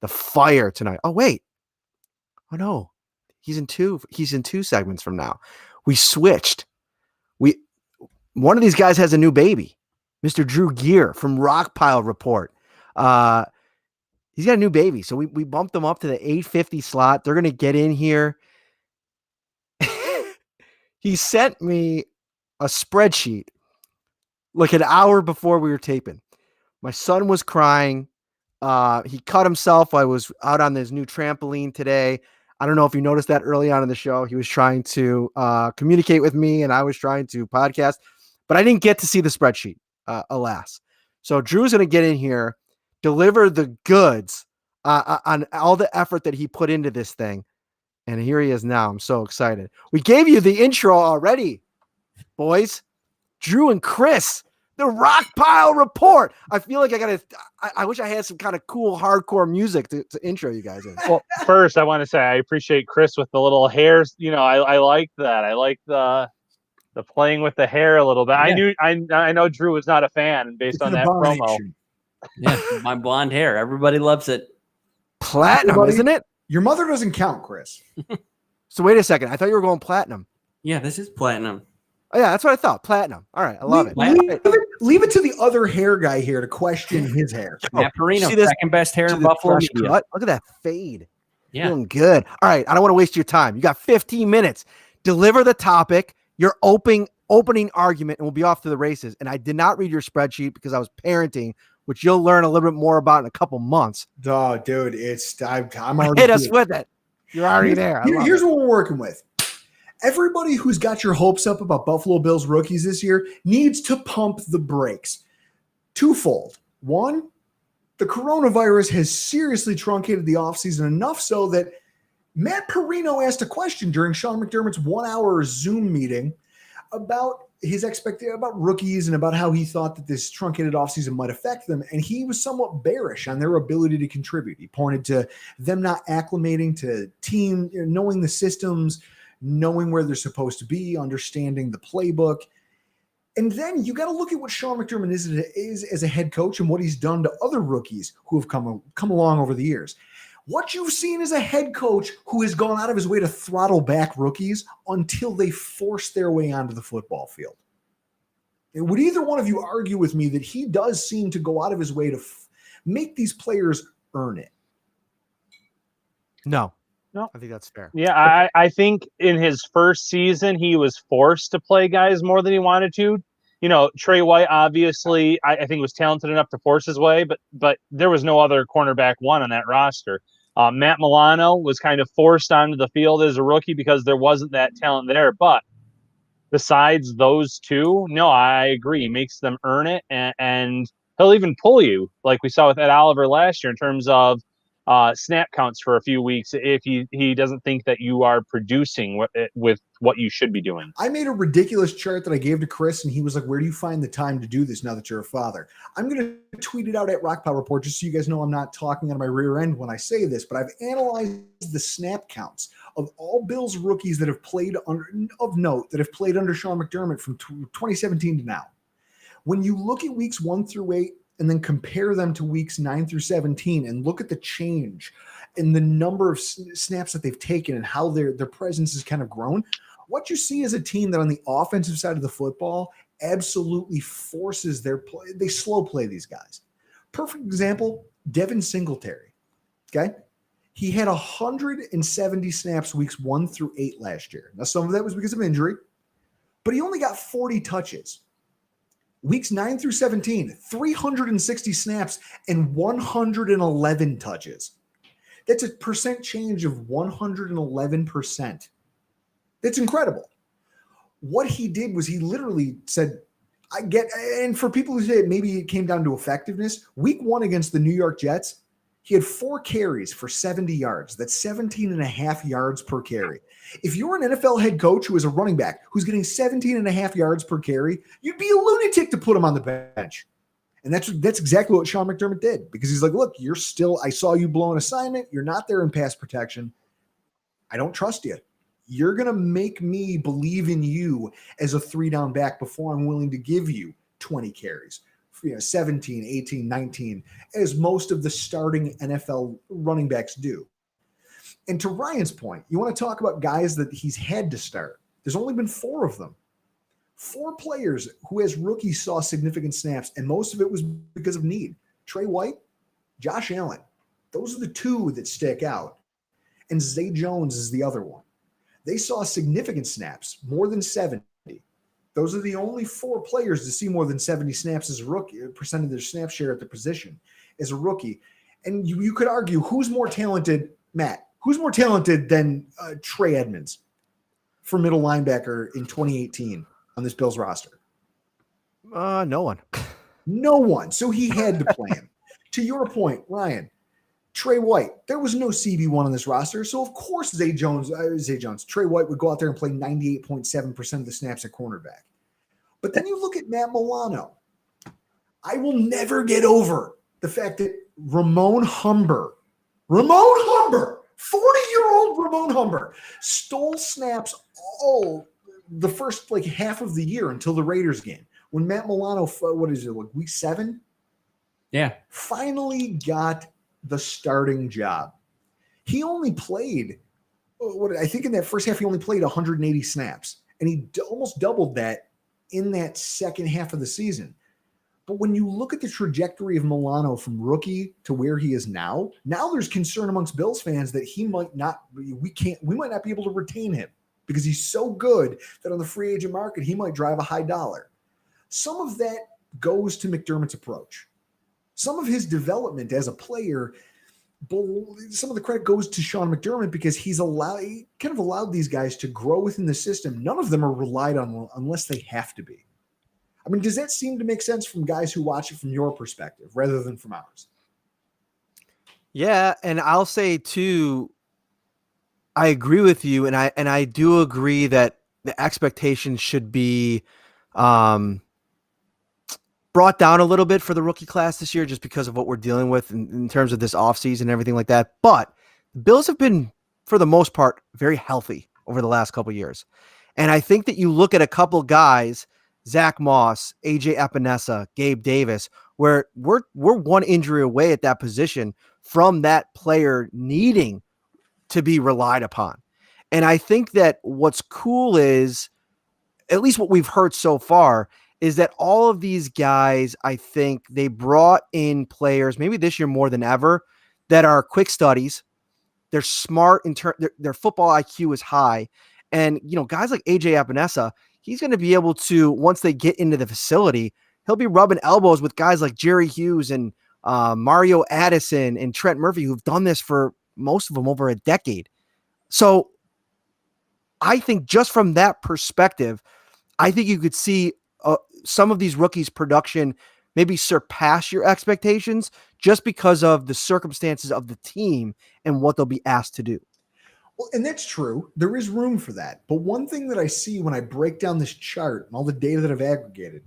[SPEAKER 1] fire tonight. Oh wait, oh no, he's in two segments from now. We switched. One of these guys has a new baby, Mr. Drew Gear from Rockpile Report. He's got a new baby, so we bumped them up to the 8:50 slot. They're gonna get in here. He sent me a spreadsheet like an hour before we were taping. My son was crying. He cut himself. I was out on this new trampoline today. I don't know if you noticed that early on in the show. He was trying to communicate with me, and I was trying to podcast, but I didn't get to see the spreadsheet, alas. So Drew's going to get in here, deliver the goods on all the effort that he put into this thing. And here he is now. I'm so excited. We gave you the intro already, boys. Drew and Chris, the Rockpile Report. I feel like I wish I had some kind of cool hardcore music to intro you guys in.
[SPEAKER 2] Well, first I want to say I appreciate Chris with the little hairs. I like that. I like the playing with the hair a little bit. Yeah. I know Drew was not a fan based on that promo.
[SPEAKER 7] Yeah, my blonde hair. Everybody loves it.
[SPEAKER 1] Platinum, isn't it?
[SPEAKER 8] Your mother doesn't count, Chris.
[SPEAKER 1] So wait a second. I thought you were going platinum.
[SPEAKER 7] Yeah, this is platinum.
[SPEAKER 1] Oh, yeah, that's what I thought. Platinum. All right, I love it.
[SPEAKER 8] Leave it to the other hair guy here to question his hair.
[SPEAKER 7] Matt Marino, second best hair in Buffalo.
[SPEAKER 1] Look at that fade. Yeah. Feeling good. All right, I don't want to waste your time. You got 15 minutes. Deliver the topic, your opening argument, and we'll be off to the races. And I did not read your spreadsheet because I was parenting, which you'll learn a little bit more about in a couple months.
[SPEAKER 8] Oh, dude, I'm already
[SPEAKER 1] hit us with it. You're already there.
[SPEAKER 8] Here's what we're working with. Everybody who's got your hopes up about Buffalo Bills rookies this year needs to pump the brakes. Twofold. One, the coronavirus has seriously truncated the offseason enough so that Matt Marino asked a question during Sean McDermott's 1-hour Zoom meeting about his expectation about rookies and about how he thought that this truncated offseason might affect them. And he was somewhat bearish on their ability to contribute. He pointed to them not acclimating to team, knowing the systems, knowing where they're supposed to be, understanding the playbook. And then you got to look at what Sean McDermott is as a head coach and what he's done to other rookies who have come along over the years. What you've seen is a head coach who has gone out of his way to throttle back rookies until they force their way onto the football field. And would either one of you argue with me that he does seem to go out of his way to make these players earn it?
[SPEAKER 1] No, I think that's fair.
[SPEAKER 2] Yeah, I think in his first season, he was forced to play guys more than he wanted to. You know, Trey White, obviously, I think was talented enough to force his way, but there was no other cornerback one on that roster. Matt Milano was kind of forced onto the field as a rookie because there wasn't that talent there. But besides those two, no, I agree. He makes them earn it, and he'll even pull you, like we saw with Ed Oliver last year, in terms of snap counts for a few weeks if he doesn't think that you are producing with what you should be doing.
[SPEAKER 8] I made a ridiculous chart that I gave to Chris, and he was like, where do you find the time to do this now that you're a father? I'm going to tweet it out at Rockpile Report just so you guys know I'm not talking out of my rear end when I say this, but I've analyzed the snap counts of all Bills rookies that have played under Sean McDermott from 2017 to now. When you look at weeks 1 through 8, and then compare them to weeks 9 through 17 and look at the change in the number of snaps that they've taken and how their presence has kind of grown, what you see is a team that on the offensive side of the football absolutely forces their play. They slow play these guys. Perfect example, Devin Singletary. Okay. He had 170 snaps weeks 1 through 8 last year. Now, some of that was because of injury, but he only got 40 touches. Weeks 9 through 17, 360 snaps and 111 touches. That's a percent change of 111%. That's incredible. What he did was he literally said, and for people who say maybe it came down to effectiveness, week 1 against the New York Jets, he had 4 carries for 70 yards. That's 17 and a half yards per carry. If you're an NFL head coach who is a running back who's getting 17 and a half yards per carry, you'd be a lunatic to put him on the bench. And that's exactly what Sean McDermott did, because he's like, look, I saw you blow an assignment. You're not there in pass protection. I don't trust you. You're going to make me believe in you as a 3-down back before I'm willing to give you 20 carries, 17, 18, 19, as most of the starting NFL running backs do. And to Ryan's point, you want to talk about guys that he's had to start. There's only been 4 of them. 4 players who as rookies saw significant snaps, and most of it was because of need. Trey White, Josh Allen. Those are the 2 that stick out. And Zay Jones is the other one. They saw significant snaps, more than 70. Those are the only 4 players to see more than 70 snaps as a rookie, percent of their snap share at the position as a rookie. And you could argue, who's more talented, Matt? Who's more talented than Trey Edmonds for middle linebacker in 2018 on this Bills roster?
[SPEAKER 1] No one.
[SPEAKER 8] No one. So he had to play him. To your point, Ryan, Trey White, there was no CB1 on this roster, so of course Trey White would go out there and play 98.7% of the snaps at cornerback. But then you look at Matt Milano. I will never get over the fact that Ramon Humber, 40-year-old Ramon Humber, stole snaps all the first half of the year until the Raiders game. When Matt Milano, week 7?
[SPEAKER 7] Yeah.
[SPEAKER 8] Finally got the starting job. He only played, I think in that first half, he only played 180 snaps, and he almost doubled that in that second half of the season. But when you look at the trajectory of Milano from rookie to where he is now there's concern amongst Bills fans that we might not be able to retain him because he's so good that on the free agent market, he might drive a high dollar. Some of that goes to McDermott's approach. Some of his development as a player, some of the credit goes to Sean McDermott because he kind of allowed these guys to grow within the system. None of them are relied on unless they have to be. I mean, does that seem to make sense from guys who watch it from your perspective rather than from ours?
[SPEAKER 1] Yeah, and I'll say too, I agree with you, and I do agree that the expectations should be brought down a little bit for the rookie class this year just because of what we're dealing with in terms of this offseason and everything like that. But the Bills have been, for the most part, very healthy over the last couple of years. And I think that you look at a couple guys, Zach Moss, AJ Epinesa, Gabe Davis, where we're one injury away at that position from that player needing to be relied upon. And I think that what's cool is, at least what we've heard so far, is that all of these guys, I think they brought in players, maybe this year more than ever, that are quick studies. They're smart, their football IQ is high. And, guys like AJ Epinesa, he's going to be able to, once they get into the facility, he'll be rubbing elbows with guys like Jerry Hughes and Mario Addison and Trent Murphy, who've done this for most of them over a decade. So I think just from that perspective, I think you could see some of these rookies' production maybe surpass your expectations just because of the circumstances of the team and what they'll be asked to do.
[SPEAKER 8] Well, and that's true. There is room for that. But one thing that I see when I break down this chart and all the data that I've aggregated,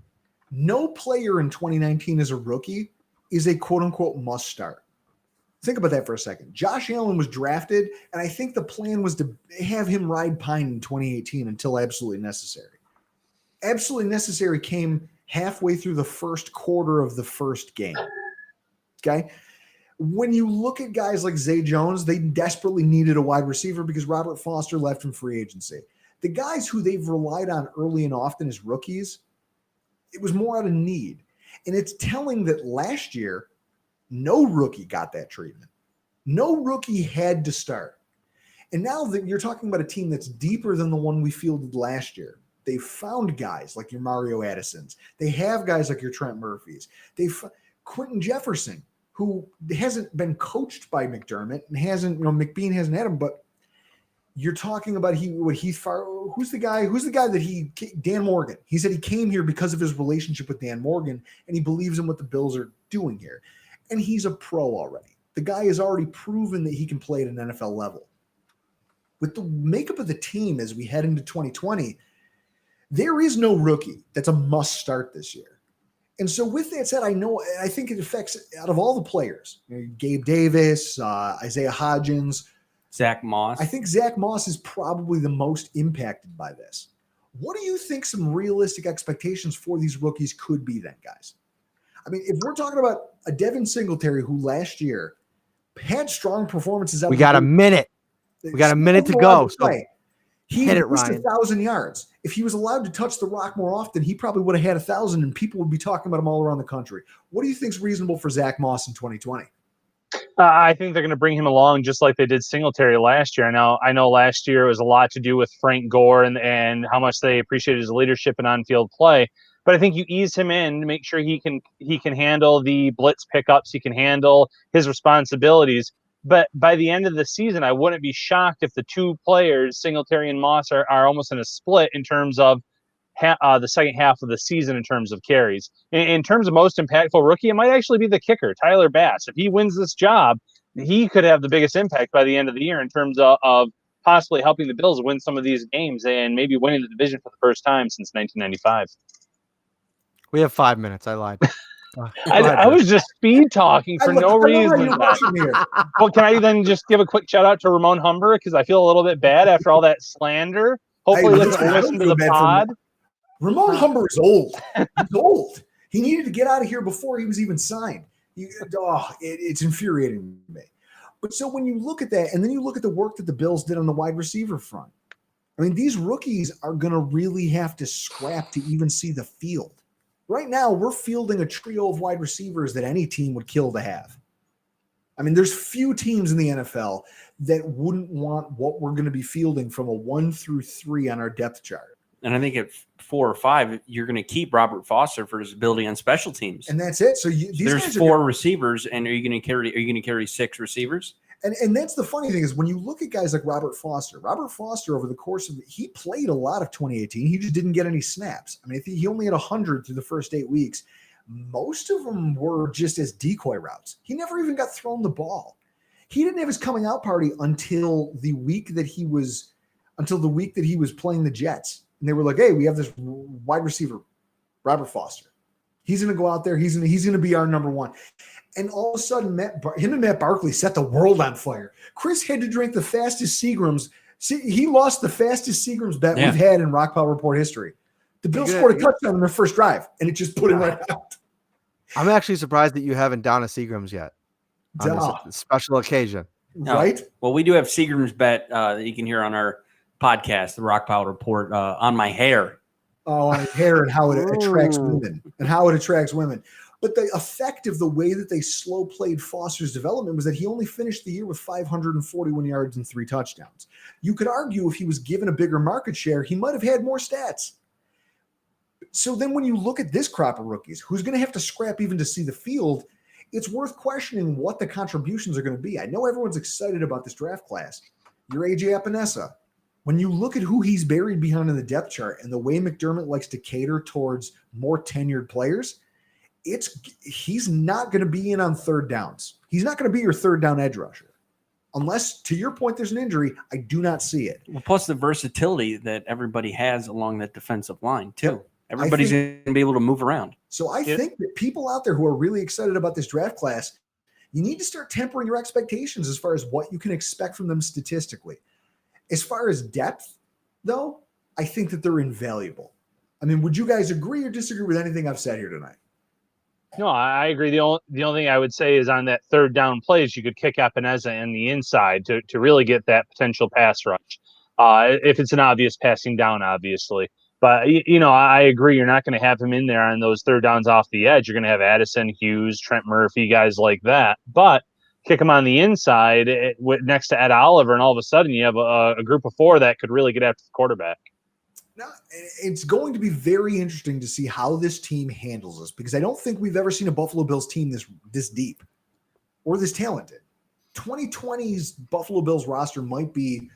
[SPEAKER 8] no player in 2019 as a rookie is a quote-unquote must start. Think about that for a second. Josh Allen was drafted, and I think the plan was to have him ride pine in 2018 until absolutely necessary. Absolutely necessary came halfway through the first quarter of the first game. Okay? When you look at guys like Zay Jones, they desperately needed a wide receiver because Robert Foster left in free agency. The guys who they've relied on early and often as rookies, it was more out of need. And it's telling that last year, no rookie got that treatment. No rookie had to start. And now that you're talking about a team that's deeper than the one we fielded last year, they found guys like your Mario Addisons. They have guys like your Trent Murphys. Quentin Jefferson, who hasn't been coached by McDermott and McBean hasn't had him, but you're talking about who's the guy that Dan Morgan. He said he came here because of his relationship with Dan Morgan and he believes in what the Bills are doing here. And he's a pro already. The guy has already proven that he can play at an NFL level. with the makeup of the team as we head into 2020, there is no rookie that's a must start this year. And so with that said, I think it affects, out of all the players, Gabe Davis, Isaiah Hodgins,
[SPEAKER 7] Zach Moss.
[SPEAKER 8] I think Zach Moss is probably the most impacted by this. What do you think some realistic expectations for these rookies could be then, guys? I mean, if we're talking about a Devin Singletary who last year had strong performances.
[SPEAKER 1] We got a minute. We got a minute to go. So
[SPEAKER 8] he
[SPEAKER 1] hit it,
[SPEAKER 8] reached
[SPEAKER 1] Ryan.
[SPEAKER 8] 1,000 yards. If he was allowed to touch the rock more often, he probably would have had 1,000, and people would be talking about him all around the country. What do you think is reasonable for Zach Moss in 2020?
[SPEAKER 2] I think they're going to bring him along just like they did Singletary last year. I know last year it was a lot to do with Frank Gore and how much they appreciated his leadership and on-field play. But I think you ease him in to make sure he can handle the blitz pickups. He can handle his responsibilities. But by the end of the season, I wouldn't be shocked if the two players, Singletary and Moss, are almost in a split in terms of the second half of the season in terms of carries. In terms of most impactful rookie, it might actually be the kicker, Tyler Bass. If he wins this job, he could have the biggest impact by the end of the year in terms of possibly helping the Bills win some of these games and maybe winning the division for the first time since 1995.
[SPEAKER 1] We have 5 minutes. I lied.
[SPEAKER 2] I was just speed talking for no reason. Well, can I then just give a quick shout out to Ramon Humber because I feel a little bit bad after all that slander. Hopefully, he doesn't listen to the pod.
[SPEAKER 8] Ramon Humber is old. He's old. He needed to get out of here before he was even signed. It's infuriating to me. But so when you look at that, and then you look at the work that the Bills did on the wide receiver front, I mean, these rookies are going to really have to scrap to even see the field. Right now, we're fielding a trio of wide receivers that any team would kill to have. I mean, there's few teams in the NFL that wouldn't want what we're going to be fielding from a 1 through 3 on our depth chart.
[SPEAKER 7] And I think at 4 or 5, you're going to keep Robert Foster for his ability on special teams.
[SPEAKER 8] And that's it. So
[SPEAKER 7] there's 4 receivers, and are you going to carry 6 receivers?
[SPEAKER 8] And that's the funny thing is when you look at guys like Robert Foster over the course of he played a lot of 2018. He just didn't get any snaps. I mean, I think he only had 100 through the first 8 weeks. Most of them were just as decoy routes. He never even got thrown the ball. He didn't have his coming out party until the week that he was playing the Jets. And they were like, hey, we have this wide receiver, Robert Foster. He's going to go out there. He's going to be our number one. And all of a sudden, him and Matt Barkley set the world on fire. Chris had to drink the fastest Seagrams. He lost the fastest Seagrams bet we've had in Rockpile Report history. The Bills scored a touchdown on their first drive, and it just put him right out.
[SPEAKER 1] I'm actually surprised that you haven't done a Seagrams yet on this special occasion.
[SPEAKER 7] No.
[SPEAKER 8] Right?
[SPEAKER 7] Well, we do have Seagrams bet that you can hear on our podcast, the Rockpile Report, on my hair.
[SPEAKER 8] Oh, on hair and how it attracts women. But the effect of the way that they slow played Foster's development was that he only finished the year with 541 yards and 3 touchdowns. You could argue if he was given a bigger market share, he might have had more stats. So then when you look at this crop of rookies, who's going to have to scrap even to see the field, it's worth questioning what the contributions are going to be. I know everyone's excited about this draft class. You're AJ Epinesa. When you look at who he's buried behind in the depth chart and the way McDermott likes to cater towards more tenured players, he's not going to be in on third downs. He's not going to be your third down edge rusher. Unless, to your point, there's an injury. I do not see it.
[SPEAKER 7] Well, plus the versatility that everybody has along that defensive line, too. Yep. Everybody's going to be able to move around.
[SPEAKER 8] So I think that people out there who are really excited about this draft class, you need to start tempering your expectations as far as what you can expect from them statistically. As far as depth, though, I think that they're invaluable. I mean, would you guys agree or disagree with anything I've said here tonight?
[SPEAKER 2] No, I agree. The only thing I would say is on that third down plays, you could kick Epinesa in the inside to really get that potential pass rush. If it's an obvious passing down, obviously. But, I agree. You're not going to have him in there on those third downs off the edge. You're going to have Addison, Hughes, Trent Murphy, guys like that. But kick him on the inside next to Ed Oliver, and all of a sudden you have a group of 4 that could really get after the quarterback.
[SPEAKER 8] Now, it's going to be very interesting to see how this team handles this, because I don't think we've ever seen a Buffalo Bills team this deep or this talented. 2020's Buffalo Bills roster might be,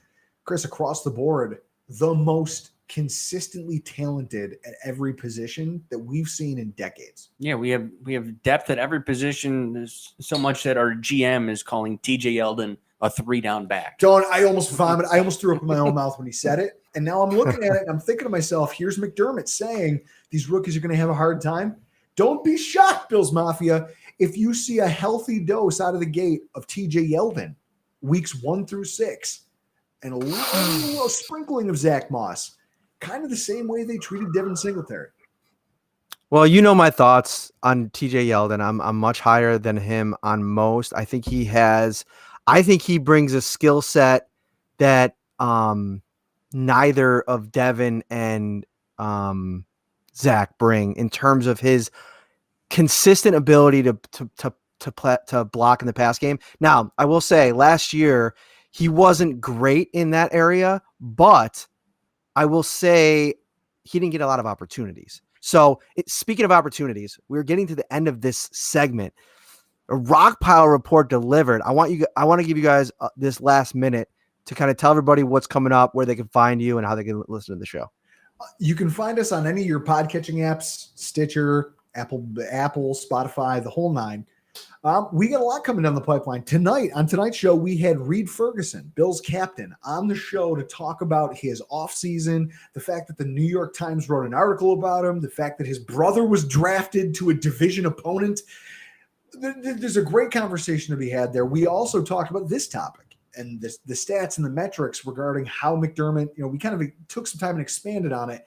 [SPEAKER 8] Chris, across the board, the most consistently talented at every position that we've seen in decades.
[SPEAKER 7] Yeah, we have depth at every position. There's so much that our GM is calling TJ Yeldon a 3-down back.
[SPEAKER 8] I almost vomited. I almost threw up in my own mouth when he said it. And now I'm looking at it and I'm thinking to myself, here's McDermott saying these rookies are going to have a hard time. Don't be shocked, Bills Mafia, if you see a healthy dose out of the gate of TJ Yeldon weeks 1 through 6 and a little sprinkling of Zach Moss, kind of the same way they treated Devin Singletary.
[SPEAKER 1] Well, you know my thoughts on TJ Yeldon. I'm much higher than him on most. I think he brings a skill set that neither of Devin and Zach bring in terms of his consistent ability to block in the pass game. Now, I will say last year he wasn't great in that area, but I will say he didn't get a lot of opportunities. So speaking of opportunities, we're getting to the end of this segment. A Rockpile report delivered. I want to give you guys this last minute to kind of tell everybody what's coming up, where they can find you, and how they can listen to the show.
[SPEAKER 8] You can find us on any of your podcatching apps, Stitcher, Apple, Spotify, the whole nine. We got a lot coming down the pipeline. Tonight, on tonight's show, we had Reed Ferguson, Bill's captain, on the show to talk about his offseason, the fact that the New York Times wrote an article about him, the fact that his brother was drafted to a division opponent. There's a great conversation to be had there. We also talked about this topic and the stats and the metrics regarding how McDermott, we kind of took some time and expanded on it.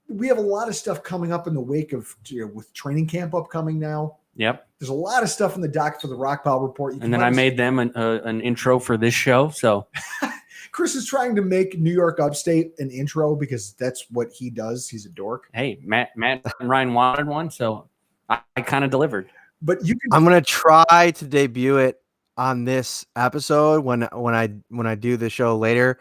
[SPEAKER 8] We have a lot of stuff coming up in the wake of with training camp upcoming now.
[SPEAKER 7] Yep.
[SPEAKER 8] There's a lot of stuff in the doc for the Rockpile report.
[SPEAKER 7] And then I made them an intro for this show. So
[SPEAKER 8] Chris is trying to make New York Upstate an intro because that's what he does. He's a dork.
[SPEAKER 7] Hey, Matt and Ryan wanted one, so I kind of delivered.
[SPEAKER 8] But
[SPEAKER 1] I'm gonna try to debut it on this episode when I do the show later.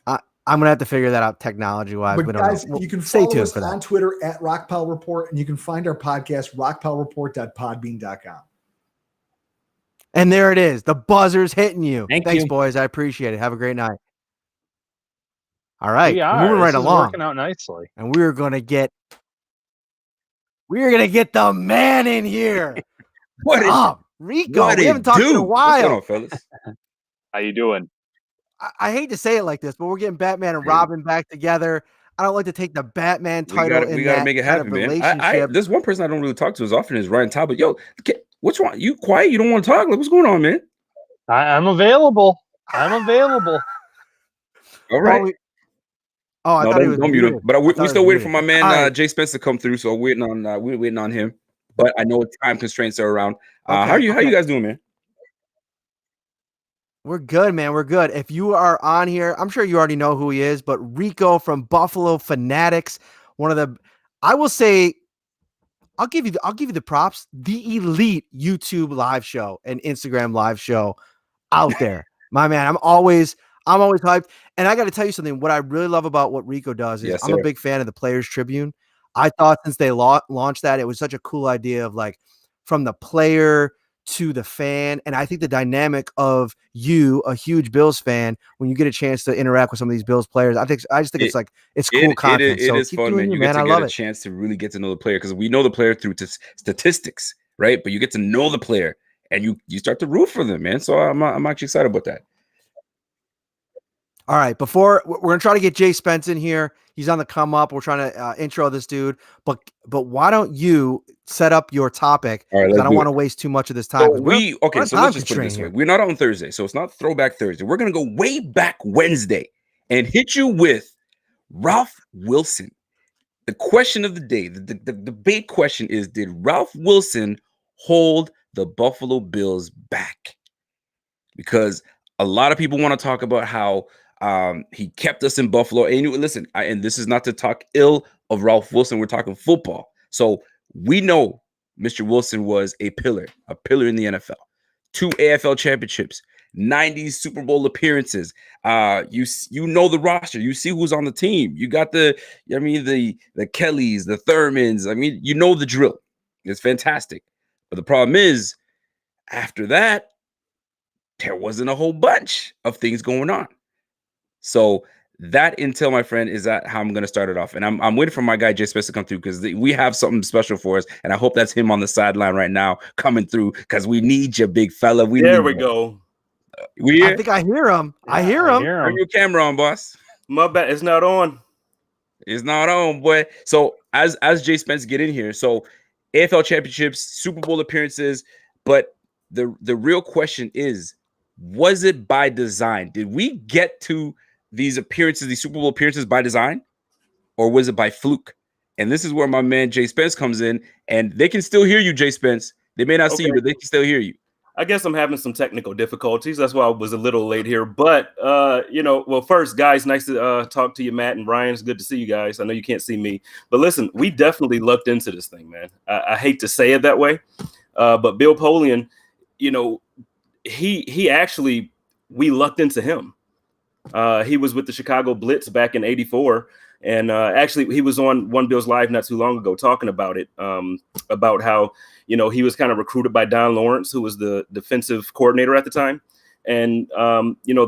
[SPEAKER 1] I'm gonna have to figure that out technology-wise.
[SPEAKER 8] But guys, you can
[SPEAKER 1] stay
[SPEAKER 8] follow
[SPEAKER 1] tuned
[SPEAKER 8] us
[SPEAKER 1] for that
[SPEAKER 8] on Twitter at Rockpile Report, and you can find our podcast rockpilereport.podbean.com.
[SPEAKER 1] And there it is. The buzzer's hitting you. Thanks,
[SPEAKER 7] you.
[SPEAKER 1] boys. I appreciate it. Have a great night. All right,
[SPEAKER 2] Moving
[SPEAKER 1] moving right
[SPEAKER 2] this is
[SPEAKER 1] along,
[SPEAKER 2] working out nicely.
[SPEAKER 1] and we're gonna get the man in here.
[SPEAKER 9] What is
[SPEAKER 1] Rico?
[SPEAKER 9] what
[SPEAKER 1] We
[SPEAKER 9] it
[SPEAKER 1] haven't talked in a
[SPEAKER 9] do? What's going
[SPEAKER 1] while.
[SPEAKER 9] on, fellas?
[SPEAKER 2] How you doing?
[SPEAKER 1] I hate to say it like this, but we're getting Batman and Robin back together. I don't like to take the Batman title
[SPEAKER 9] We gotta make it happen, man. There's one person I don't really talk to as often as Ryan Talbot. Yo, what's wrong? You quiet? You don't want to talk? Like, what's going on, man?
[SPEAKER 2] I'm available. I'm available.
[SPEAKER 9] All right.
[SPEAKER 1] I thought he was
[SPEAKER 9] don't mute him.
[SPEAKER 1] muted.
[SPEAKER 9] But we still waiting for my man
[SPEAKER 1] All right.
[SPEAKER 9] Jay Spence to come through. So we're waiting on him. But I know time constraints are around. How you guys doing, man?
[SPEAKER 1] We're good, man. We're good. If you are on here, I'm sure you already know who he is, but Rico from Buffalo Fanatics, I will say, I'll give you the props, the elite YouTube live show and Instagram live show out there. My man, I'm always hyped. And I got to tell you something. What I really love about what Rico does is I'm a big fan of the Players Tribune. I thought since they launched that, it was such a cool idea of like from the player to the fan. And I think the dynamic of you, a huge Bills fan, when you get a chance to interact with some of these Bills players, I just think it's cool content.
[SPEAKER 9] It is fun, man. You get a chance to really get to know the player because we know the player through statistics, right? But you get to know the player and you start to root for them, man. So I'm actually excited about that.
[SPEAKER 1] All right, before we're gonna try to get Jay Spence in here. He's on the come up. We're trying to intro this dude, but why don't you set up your topic?
[SPEAKER 9] All right,
[SPEAKER 1] I don't want to waste too much of this time.
[SPEAKER 9] So let's just put it this way. We're not on Thursday, so it's not Throwback Thursday. We're gonna go way back Wednesday and hit you with Ralph Wilson. The question of the day, the debate question is: did Ralph Wilson hold the Buffalo Bills back? Because a lot of people want to talk about how he kept us in Buffalo. And listen, and this is not to talk ill of Ralph Wilson. We're talking football. So we know Mr. Wilson was a pillar in the NFL. 2 AFL championships, 90 Super Bowl appearances. You know the roster. You see who's on the team. You got the Kellys, the Thurmans. I mean, you know the drill. It's fantastic. But the problem is, after that, there wasn't a whole bunch of things going on. So that intel, my friend, is that how I'm going to start it off. And I'm waiting for my guy Jay Spence to come through because we have something special for us. And I hope that's him on the sideline right now coming through because we need you, big fella. There we go.
[SPEAKER 1] I think I hear him. I hear him.
[SPEAKER 9] Turn your camera on, boss.
[SPEAKER 10] My bad. It's not on.
[SPEAKER 9] It's not on, boy. So as Jay Spence get in here, so AFL championships, Super Bowl appearances, but the real question is, was it by design? Did we get to these appearances, these Super Bowl appearances by design, or was it by fluke? And this is where my man Jay Spence comes in, and they can still hear you, Jay Spence. They may not see you, but they can still hear you.
[SPEAKER 10] I guess I'm having some technical difficulties. That's why I was a little late here. But, well, first, guys, nice to talk to you, Matt and Brian. It's good to see you guys. I know you can't see me. But listen, we definitely looked into this thing, man. I hate to say it that way. But Bill Polian, he actually, we lucked into him. He was with the Chicago Blitz back in '84. And actually, he was on One Bills Live not too long ago talking about it, about how, he was kind of recruited by Don Lawrence, who was the defensive coordinator at the time. And,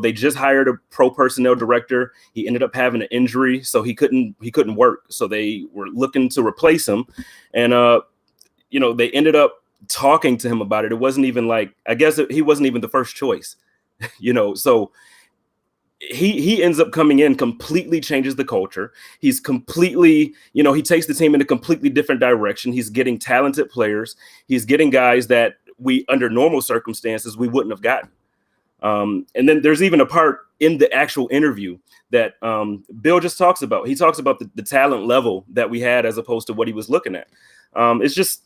[SPEAKER 10] they just hired a pro personnel director. He ended up having an injury, so he couldn't work. So they were looking to replace him. And, they ended up talking to him about it. It wasn't even he wasn't even the first choice, so he ends up coming in, completely changes the culture. He's completely, he takes the team in a completely different direction. He's getting talented players. He's getting guys that we, under normal circumstances, we wouldn't have gotten. And then there's even a part in the actual interview that Bill just talks about. He talks about the talent level that we had as opposed to what he was looking at. It's just,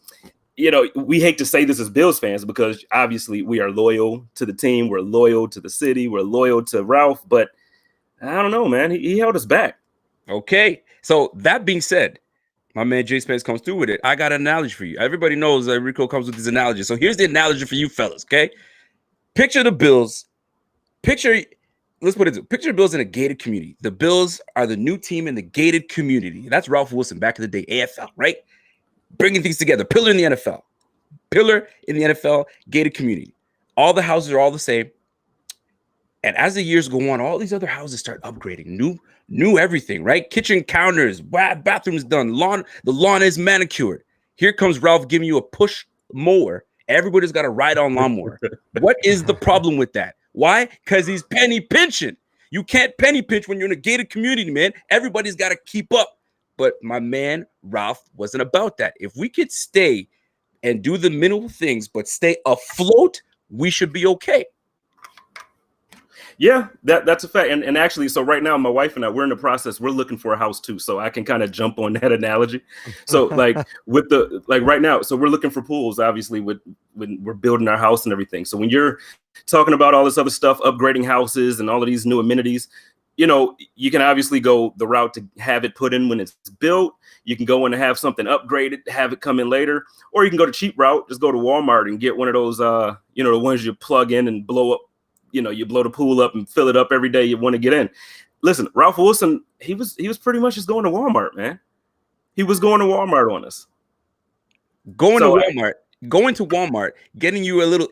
[SPEAKER 10] we hate to say this as Bills fans because obviously we are loyal to the team. We're loyal to the city. We're loyal to Ralph. But I don't know, man. He held us back.
[SPEAKER 9] Okay. So that being said, my man Jay Spence comes through with it. I got an analogy for you. Everybody knows that Rico comes with these analogies. So here's the analogy for you fellas, okay? Picture the Bills. Picture the Bills in a gated community. The Bills are the new team in the gated community. That's Ralph Wilson back in the day, AFL, right? Bringing things together. Pillar in the NFL, gated community. All the houses are all the same. And as the years go on, all these other houses start upgrading. New everything, right? Kitchen counters, bathrooms done, the lawn is manicured. Here comes Ralph giving you a push mower. Everybody's got a ride-on lawnmower. What is the problem with that? Why? Because he's penny pinching. You can't penny pinch when you're in a gated community, man. Everybody's got to keep up. But my man Ralph wasn't about that. If we could stay and do the minimal things, but stay afloat, we should be okay.
[SPEAKER 10] Yeah, that's a fact. And actually, so right now, my wife and I, we're in the process. We're looking for a house too, so I can kind of jump on that analogy. So right now, so we're looking for pools. Obviously, when we're building our house and everything. So when you're talking about all this other stuff, upgrading houses and all of these new amenities, you can obviously go the route to have it put in when it's built. You can go in and have something upgraded, have it come in later, or you can go the cheap route. Just go to Walmart and get one of those, the ones you plug in and blow up. You blow the pool up and fill it up every day you want to get in. Listen, Ralph Wilson, he was pretty much just going to Walmart, man. He was going to Walmart on us.
[SPEAKER 9] Going to Walmart, getting you a little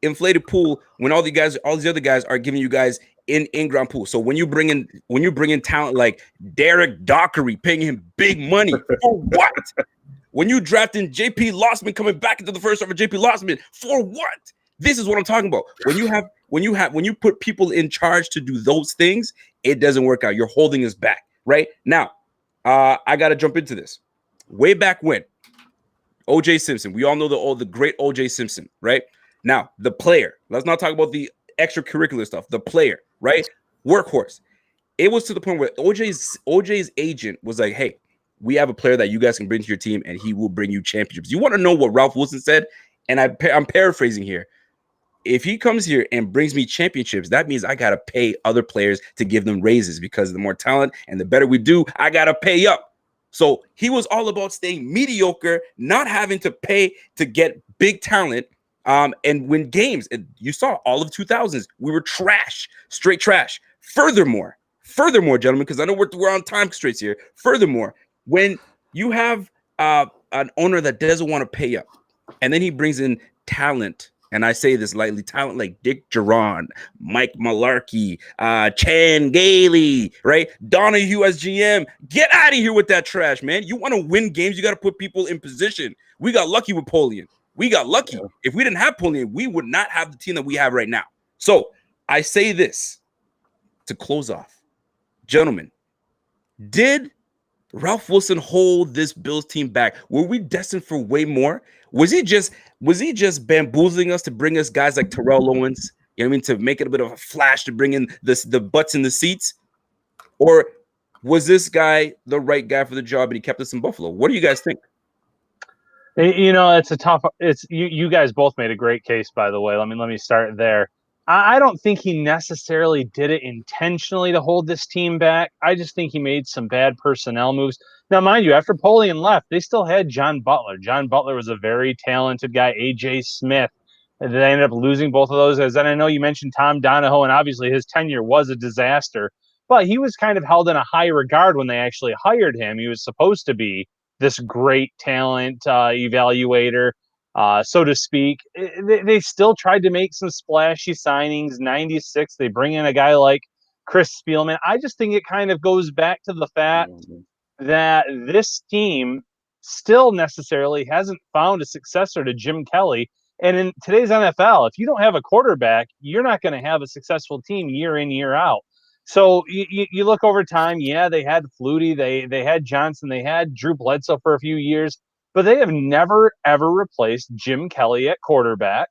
[SPEAKER 9] inflated pool when all these other guys are giving you guys in-ground pool. So when you bring in talent like Derek Dockery, paying him big money for what? When you draft in JP Lossman coming back into the first round for JP Lossman, for what? This is what I'm talking about. When you put people in charge to do those things, it doesn't work out. You're holding us back right now. I got to jump into this. Way back when, O.J. Simpson. We all know the great O.J. Simpson, right? Now, the player. Let's not talk about the extracurricular stuff. The player, right? Workhorse. It was to the point where OJ's agent was like, "Hey, we have a player that you guys can bring to your team, and he will bring you championships." You want to know what Ralph Wilson said? And I'm paraphrasing here. If he comes here and brings me championships, that means I got to pay other players to give them raises because the more talent and the better we do, I got to pay up. So he was all about staying mediocre, not having to pay to get big talent and win games. And you saw all of 2000s. We were trash, straight trash. Furthermore, gentlemen, because I know we're on time constraints here. Furthermore, when you have an owner that doesn't want to pay up, and then he brings in talent, and I say this lightly, talent like Dick Duran, Mike Malarkey, Chan Gailey, right? Donahue as GM. Get out of here with that trash, man. You want to win games, you got to put people in position. We got lucky with Polian. We got lucky. If we didn't have Polian, we would not have the team that we have right now. So I say this to close off. Gentlemen, did Ralph Wilson hold this Bills team back? Were we destined for way more? Was he just bamboozling us to bring us guys like Terrell Owens? You know what I mean? To make it a bit of a flash, to bring in the butts in the seats? Or was this guy the right guy for the job and he kept us in Buffalo? What do you guys think?
[SPEAKER 2] It's a tough. It's you guys both made a great case, by the way. Let me start there. I don't think he necessarily did it intentionally to hold this team back. I just think he made some bad personnel moves. Now, mind you, after Polian left, they still had John Butler. John Butler was a very talented guy. A.J. Smith. And they ended up losing both of those. As then I know you mentioned Tom Donahoe, and obviously his tenure was a disaster. But he was kind of held in a high regard when they actually hired him. He was supposed to be this great talent evaluator, so to speak. They still tried to make some splashy signings. 96, they bring in a guy like Chris Spielman. I just think it kind of goes back to the fact that this team still necessarily hasn't found a successor to Jim Kelly. And in today's NFL, if you don't have a quarterback, you're not going to have a successful team year in, year out. So you look over time, yeah, they had Flutie, they had Johnson, they had Drew Bledsoe for a few years, but they have never, ever replaced Jim Kelly at quarterback.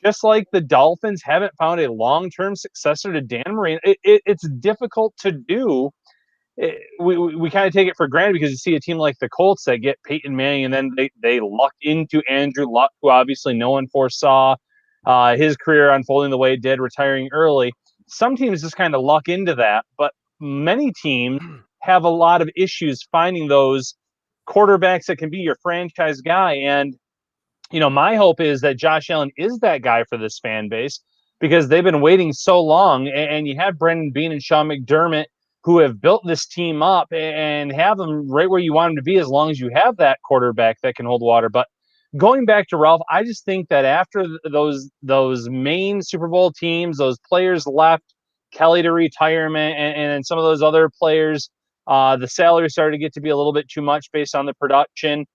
[SPEAKER 2] Just like the Dolphins haven't found a long-term successor to Dan Marino. It's difficult to do. We kind of take it for granted because you see a team like the Colts that get Peyton Manning and then they luck into Andrew Luck, who obviously no one foresaw his career unfolding the way it did, retiring early. Some teams just kind of luck into that, but many teams have a lot of issues finding those quarterbacks that can be your franchise guy. And, my hope is that Josh Allen is that guy for this fan base because they've been waiting so long. And you have Brendan Beane and Sean McDermott who have built this team up and have them right where you want them to be as long as you have that quarterback that can hold water. But going back to Ralph, I just think that after those main Super Bowl teams, those players left, Kelly to retirement, and some of those other players, the salary started to get to be a little bit too much based on the production.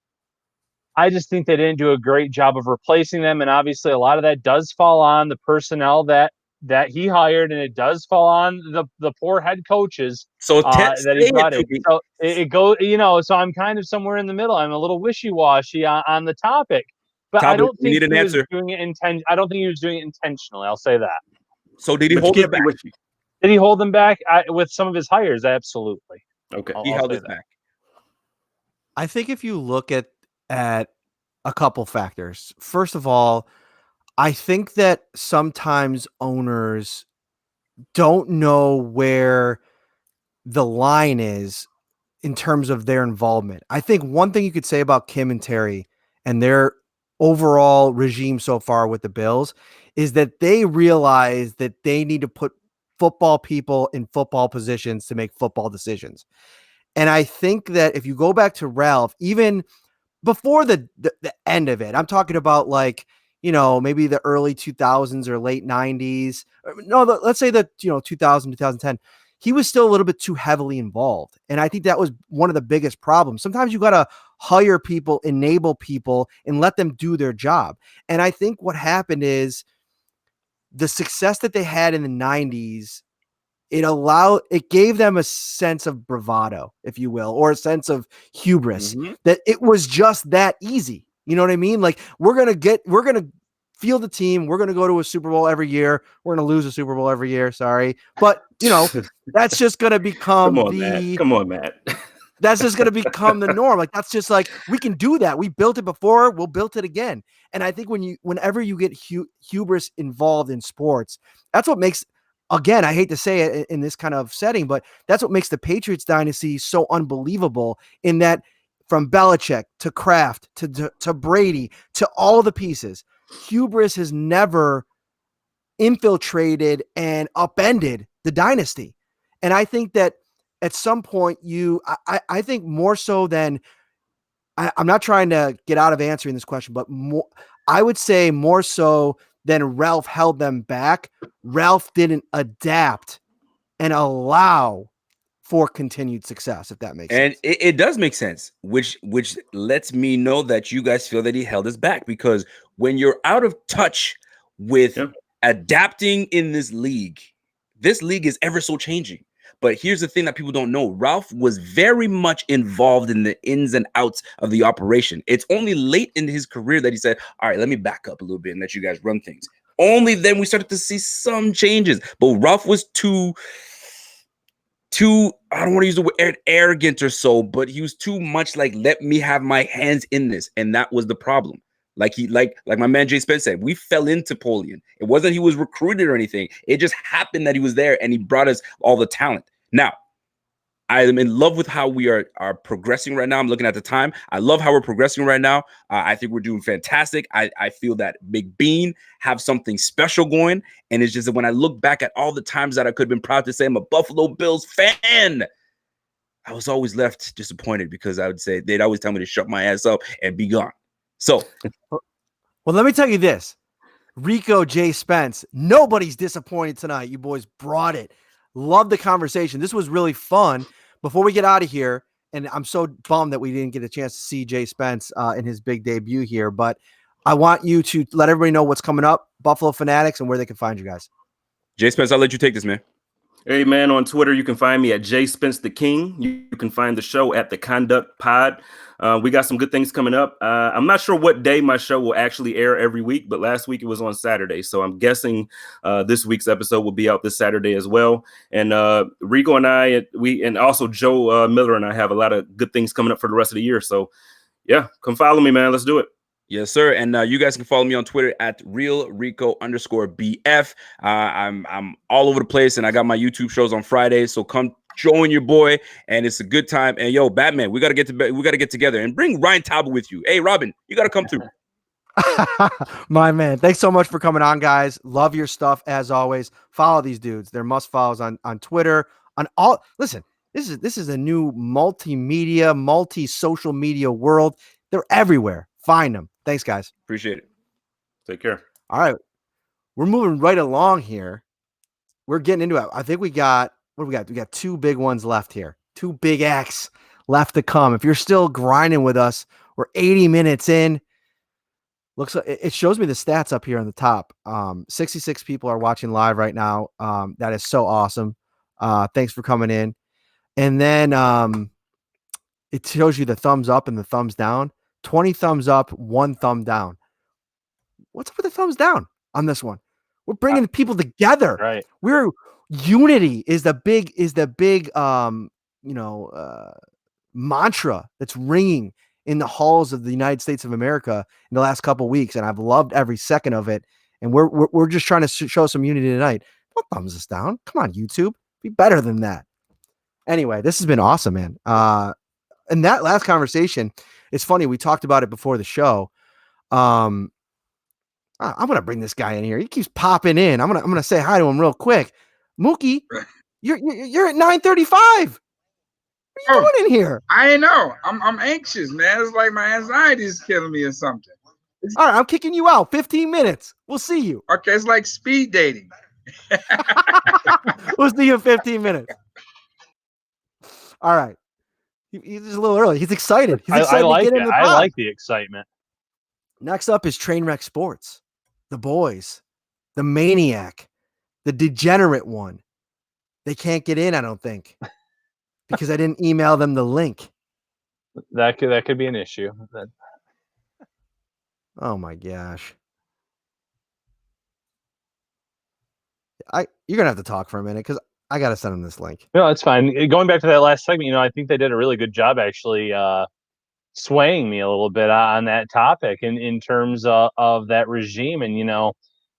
[SPEAKER 2] I just think they didn't do a great job of replacing them, and obviously a lot of that does fall on the personnel that he hired, and it does fall on the poor head coaches that he brought in. So it goes, so I'm kind of somewhere in the middle. I'm a little wishy-washy on the topic, but I don't think he was doing it I don't think he was doing it intentionally. I'll say that.
[SPEAKER 9] So did he hold them back?
[SPEAKER 2] Did he hold them back with some of his hires? Absolutely.
[SPEAKER 10] Okay,
[SPEAKER 9] he held it back.
[SPEAKER 1] I think if you look at a couple factors, first of all, I think that sometimes owners don't know where the line is in terms of their involvement. I think one thing you could say about Kim and Terry and their overall regime so far with the Bills is that they realize that they need to put football people in football positions to make football decisions. And I think that if you go back to Ralph, even before the end of it, I'm talking about maybe the early 2000s or late 90s. No, let's say that, 2000, 2010, he was still a little bit too heavily involved. And I think that was one of the biggest problems. Sometimes you got to hire people, enable people, and let them do their job. And I think what happened is the success that they had in the 90s, it gave them a sense of bravado, if you will, or a sense of hubris that it was just that easy. You know what I mean? Like we're going to field the team. We're going to go to a Super Bowl every year. We're going to lose a Super Bowl every year. Sorry. But that's just going to become
[SPEAKER 10] Come on, Matt.
[SPEAKER 1] That's just going to become the norm. Like, that's just like, we can do that. We built it before. We'll build it again. And I think whenever you get hubris involved in sports, that's what makes, again, I hate to say it in this kind of setting, but that's what makes the Patriots dynasty so unbelievable, in that from Belichick to Kraft to Brady to all the pieces, hubris has never infiltrated and upended the dynasty. And I think that at some point I think more so than I'm not trying to get out of answering this question, but I would say more so than Ralph held them back, Ralph didn't adapt and allow for continued success, if that makes sense.
[SPEAKER 9] And it does make sense, which lets me know that you guys feel that he held us back, because when you're out of touch with adapting in this league is ever so changing. But here's the thing that people don't know. Ralph was very much involved in the ins and outs of the operation. It's only late in his career that he said, all right, let me back up a little bit and let you guys run things. Only then we started to see some changes. But Ralph was too, I don't want to use the word arrogant or so, but he was too much like, let me have my hands in this. And that was the problem. Like my man Jay Spence said, we fell into Polian. It wasn't he was recruited or anything. It just happened that he was there and he brought us all the talent. Now, I am in love with how we are progressing right now. I'm looking at the time. I love how we're progressing right now. I think we're doing fantastic. I feel that Big Bean have something special going. And it's just that when I look back at all the times that I could have been proud to say I'm a Buffalo Bills fan, I was always left disappointed because I would say they'd always tell me to shut my ass up and be gone. So,
[SPEAKER 1] well, let me tell you this. Rico, Jay Spence, nobody's disappointed tonight. You boys brought it. Love the conversation. This was really fun. Before we get out of here, and I'm so bummed that we didn't get a chance to see Jay Spence in his big debut here, but I want you to let everybody know what's coming up, Buffalo Fanatics, and where they can find you guys.
[SPEAKER 9] Jay Spence, I'll let you take this, man.
[SPEAKER 10] Hey, man, on Twitter, you can find me at Jay Spence the King. You can find the show at The Conduct Pod. We got some good things coming up. I'm not sure what day my show will actually air every week, but last week it was on Saturday. So I'm guessing this week's episode will be out this Saturday as well. And Rico and I, and also Joe Miller and I have a lot of good things coming up for the rest of the year. So, yeah, come follow me, man. Let's do it.
[SPEAKER 9] Yes, sir. And you guys can follow me on Twitter at RealRico_BF. I'm all over the place, and I got my YouTube shows on Fridays. So come join your boy, and it's a good time. And yo, Batman, we gotta get together and bring Ryan Talbot with you. Hey, Robin, you gotta come through.
[SPEAKER 1] My man, thanks so much for coming on, guys. Love your stuff as always. Follow these dudes; they're must follows on Twitter. On all, listen, this is a new multimedia, multi-social media world. They're everywhere. Find them. Thanks, guys.
[SPEAKER 9] Appreciate it.
[SPEAKER 10] Take care.
[SPEAKER 1] All right. We're moving right along here. We're getting into it. I think we got We got two big ones left here. Two big acts left to come. If you're still grinding with us, we're 80 minutes in. Looks like it shows me the stats up here on the top. 66 people are watching live right now. That is so awesome. Thanks for coming in. And then it shows you the thumbs up and the thumbs down. 20 thumbs up, 1 thumb down. What's up with the thumbs down on this one? We're bringing people together.
[SPEAKER 2] Right.
[SPEAKER 1] Unity is the big mantra that's ringing in the halls of the United States of America in the last couple of weeks, and I've loved every second of it. And we're just trying to show some unity tonight. Don't thumbs us down. Come on, YouTube, be better than that. Anyway, this has been awesome, man. And that last conversation, it's funny. We talked about it before the show. I'm gonna bring this guy in here. He keeps popping in. I'm gonna say hi to him real quick. Muki, you're at 9:35. What are you doing in here?
[SPEAKER 11] I know. I'm anxious, man. It's like my anxiety is killing me or something.
[SPEAKER 1] All right, I'm kicking you out. 15 minutes. We'll see you.
[SPEAKER 11] Okay, it's like speed dating.
[SPEAKER 1] We'll see you in 15 minutes. All right. He's just a little early. He's excited. He's excited
[SPEAKER 2] I like
[SPEAKER 1] to get
[SPEAKER 2] it.
[SPEAKER 1] in the
[SPEAKER 2] I
[SPEAKER 1] pod.
[SPEAKER 2] like the excitement.
[SPEAKER 1] Next up is Trainwreck Sports. The boys, the maniac, the degenerate one. They can't get in, I don't think, because I didn't email them the link.
[SPEAKER 2] That could be an issue.
[SPEAKER 1] Oh my gosh. You're gonna have to talk for a minute because I gotta send them this link.
[SPEAKER 2] No, it's fine. Going back to that last segment, I think they did a really good job actually swaying me a little bit on that topic in terms of that regime. And,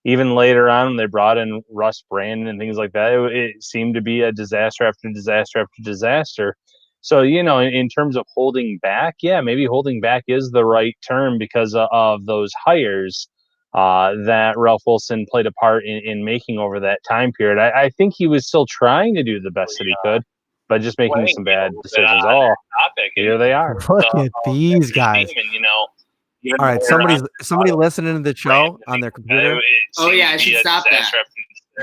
[SPEAKER 2] even later on, they brought in Russ Brandon and things like that. It seemed to be a disaster after disaster after disaster. So, in terms of holding back, maybe holding back is the right term because of those hires that Ralph Wilson played a part in making over that time period. I think he was still trying to do the best that he could, but just making some bad decisions. Oh, here they are.
[SPEAKER 1] Look at these guys. All right, somebody listening to the show on their computer.
[SPEAKER 12] Oh yeah, I should stop that.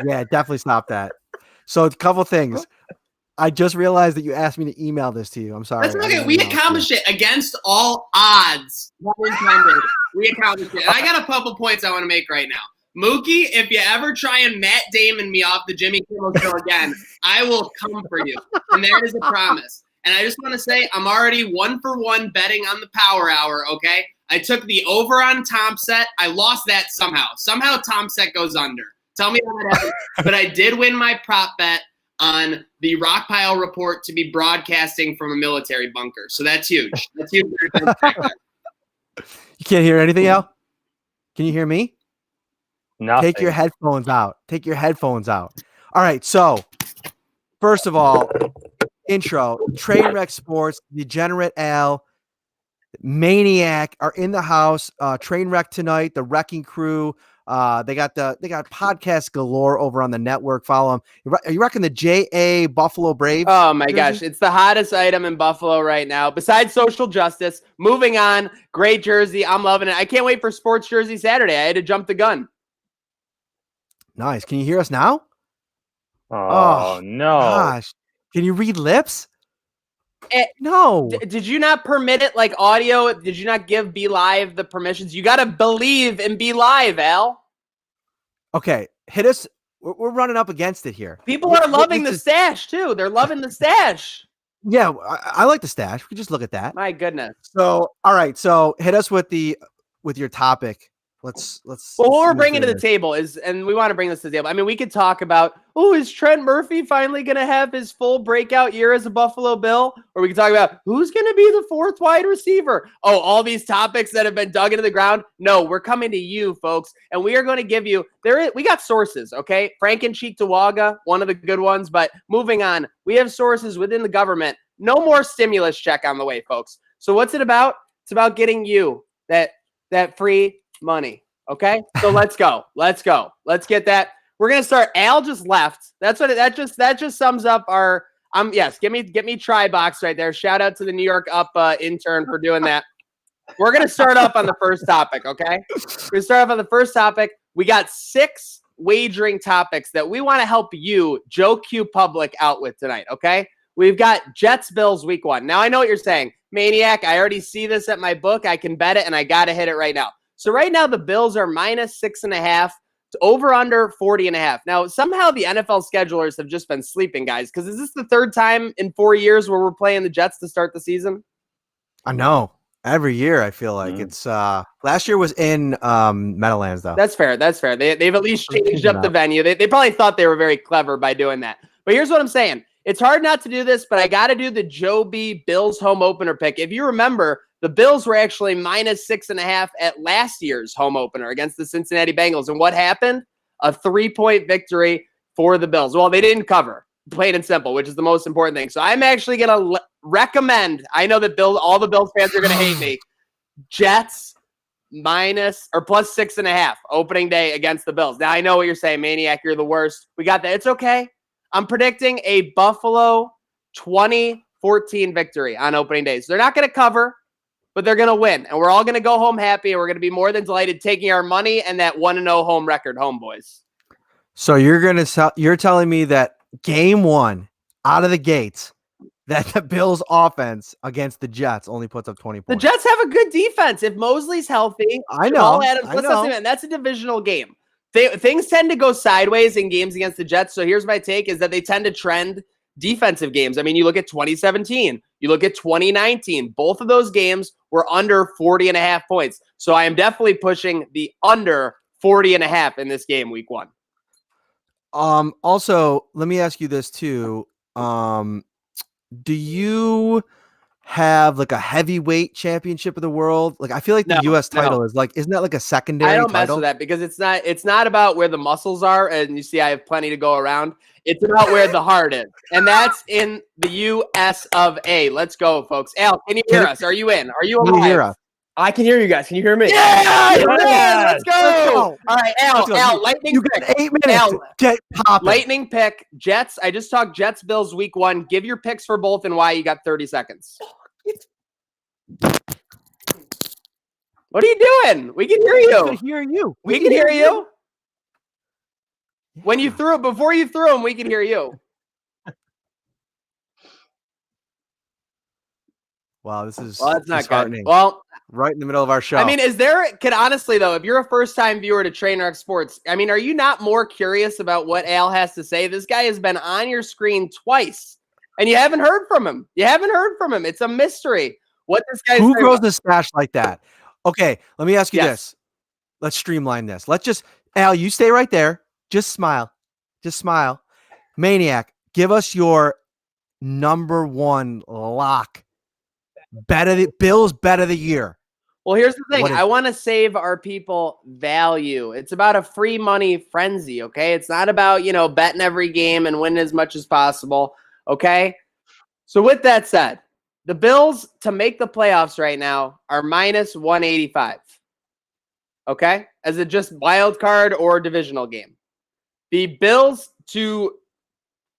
[SPEAKER 1] Yeah, definitely stop that. So a couple things. I just realized that you asked me to email this to you. I'm sorry.
[SPEAKER 12] That's okay. We accomplished it against all odds. We accomplished it. And I got a couple points I want to make right now. Mookie, if you ever try and Matt Damon me off the Jimmy Kimmel Show again, I will come for you. And that is a promise. And I just want to say I'm already 1-for-1 betting on the Power Hour, okay? I took the over on Tompsett. I lost that somehow. Somehow Tompsett goes under. Tell me how that happened. But I did win my prop bet on the Rockpile report to be broadcasting from a military bunker. So that's huge. That's huge.
[SPEAKER 1] You can't hear anything, Al? Can you hear me?
[SPEAKER 2] Nothing.
[SPEAKER 1] Take your headphones out. Take your headphones out. All right. So, first of all, intro. Trainwreck Sports, Degenerate Al, Maniac are in the house. Trainwreck tonight. The Wrecking Crew. They got podcast galore over on the network. Follow them. Are you rocking the JA Buffalo Braves?
[SPEAKER 13] Oh my
[SPEAKER 1] jersey?
[SPEAKER 13] gosh, it's the hottest item in Buffalo right now. Besides social justice, moving on. Great jersey. I'm loving it. I can't wait for Sports Jersey Saturday. I had to jump the gun.
[SPEAKER 1] Nice. Can you hear us now?
[SPEAKER 2] Oh no.
[SPEAKER 1] Gosh. Can you read lips?
[SPEAKER 13] No. Did you not permit it like audio? Did you not give Be Live the permissions? You got to believe in Be Live, Al.
[SPEAKER 1] Okay. Hit us. We're running up against it here.
[SPEAKER 13] People are loving the stash too. They're loving the stash.
[SPEAKER 1] Yeah, I like the stash. We can just look at that.
[SPEAKER 13] My goodness.
[SPEAKER 1] So, all right. So hit us with your topic. Let's.
[SPEAKER 13] Well, what we're bringing to the table is, and we want to bring this to the table. I mean, we could talk about, is Trent Murphy finally going to have his full breakout year as a Buffalo Bill? Or we can talk about who's going to be the fourth wide receiver. All these topics that have been dug into the ground. No, we're coming to you, folks, and we are going to give you. We got sources, okay? Frankencheek Tawaga, one of the good ones. But moving on, we have sources within the government. No more stimulus check on the way, folks. So what's it about? It's about getting you that free money. Okay, so let's go. Let's get that. We're gonna start. Al just left. That just sums up our. Yes, get me try box right there. Shout out to the New York Up intern for doing that. We're gonna start off on the first topic. Okay, we're gonna start off on the first topic. We got 6 wagering topics that we want to help you, Joe Q public, out with tonight. Okay, we've got Jets Bills week 1. Now I know what you're saying, Maniac. I already see this at my book. I can bet it, and I gotta hit it right now. So right now the Bills are -6.5 to over under 40.5. Now somehow the NFL schedulers have just been sleeping, guys, because is this the 3rd time in 4 years where we're playing the Jets to start the season?
[SPEAKER 1] I know. Every year I feel like it's last year was in Meadowlands though.
[SPEAKER 13] That's fair. They've at least changed up the venue. They probably thought they were very clever by doing that. But here's what I'm saying. It's hard not to do this, but I got to do the Joe B. Bills home opener pick. If you remember, the Bills were actually -6.5 at last year's home opener against the Cincinnati Bengals. And what happened? A 3-point victory for the Bills. Well, they didn't cover, plain and simple, which is the most important thing. So I'm actually going to recommend, I know that all the Bills fans are going to hate me, Jets +6.5 opening day against the Bills. Now, I know what you're saying, Maniac, you're the worst. We got that. It's okay. I'm predicting a Buffalo 20-14 victory on opening day. So they're not going to cover, but they're going to win. And we're all going to go home happy, and we're going to be more than delighted taking our money and that 1-0 home record home, boys.
[SPEAKER 1] So you're telling me that game 1 out of the gates, that the Bills offense against the Jets only puts up 20 points.
[SPEAKER 13] The Jets have a good defense. If Mosley's healthy,
[SPEAKER 1] I know.
[SPEAKER 13] That's a divisional game. Things tend to go sideways in games against the Jets. So here's my take is that they tend to trend defensive games. I mean, you look at 2017, you look at 2019, both of those games were under 40.5 points. So I am definitely pushing the under 40.5 in this game week 1.
[SPEAKER 1] Also, let me ask you this too. Do you have like a heavyweight championship of the world? Like, I feel like the US title is like, isn't that like a secondary
[SPEAKER 13] title? I don't
[SPEAKER 1] title?
[SPEAKER 13] mess with that because it's not about where the muscles are. And you see, I have plenty to go around. It's about where the heart is. And that's in the US of A. Let's go, folks. Al, can you hear us? Are you in? Are you alive?
[SPEAKER 1] Can you hear us?
[SPEAKER 7] I can hear you guys. Can you hear me?
[SPEAKER 13] Yeah! Let's go! All right, Al, lightning
[SPEAKER 1] you
[SPEAKER 13] pick.
[SPEAKER 1] got 8 minutes.
[SPEAKER 13] Al,
[SPEAKER 1] get popping.
[SPEAKER 13] Lightning pick. Jets. I just talked Jets Bills week 1. Give your picks for both and why. You got 30 seconds. What are you doing? We can hear you.
[SPEAKER 1] We can hear you.
[SPEAKER 13] We can hear you. When you threw it, before you threw them, we can hear you.
[SPEAKER 1] Wow, this is
[SPEAKER 13] Well, that's not good.
[SPEAKER 1] disheartening.
[SPEAKER 13] Well,
[SPEAKER 1] right in the middle of our show.
[SPEAKER 13] I mean, honestly though, if you're a first-time viewer to Trainwreck Sports, I mean, are you not more curious about what Al has to say? This guy has been on your screen twice, and you haven't heard from him. It's a mystery what this guy's
[SPEAKER 1] Who grows
[SPEAKER 13] about.
[SPEAKER 1] a stash like that? Okay, let me ask you this. Let's streamline this. Al, you stay right there. Just smile. Maniac, give us your number one lock. Bills bet of the year.
[SPEAKER 13] Well, here's the thing.
[SPEAKER 1] What is-
[SPEAKER 13] I want to save our people value. It's about a free money frenzy, okay? It's not about, betting every game and winning as much as possible, okay? So with that said, the Bills to make the playoffs right now are minus 185, okay? As a just wild card or divisional game. The Bills to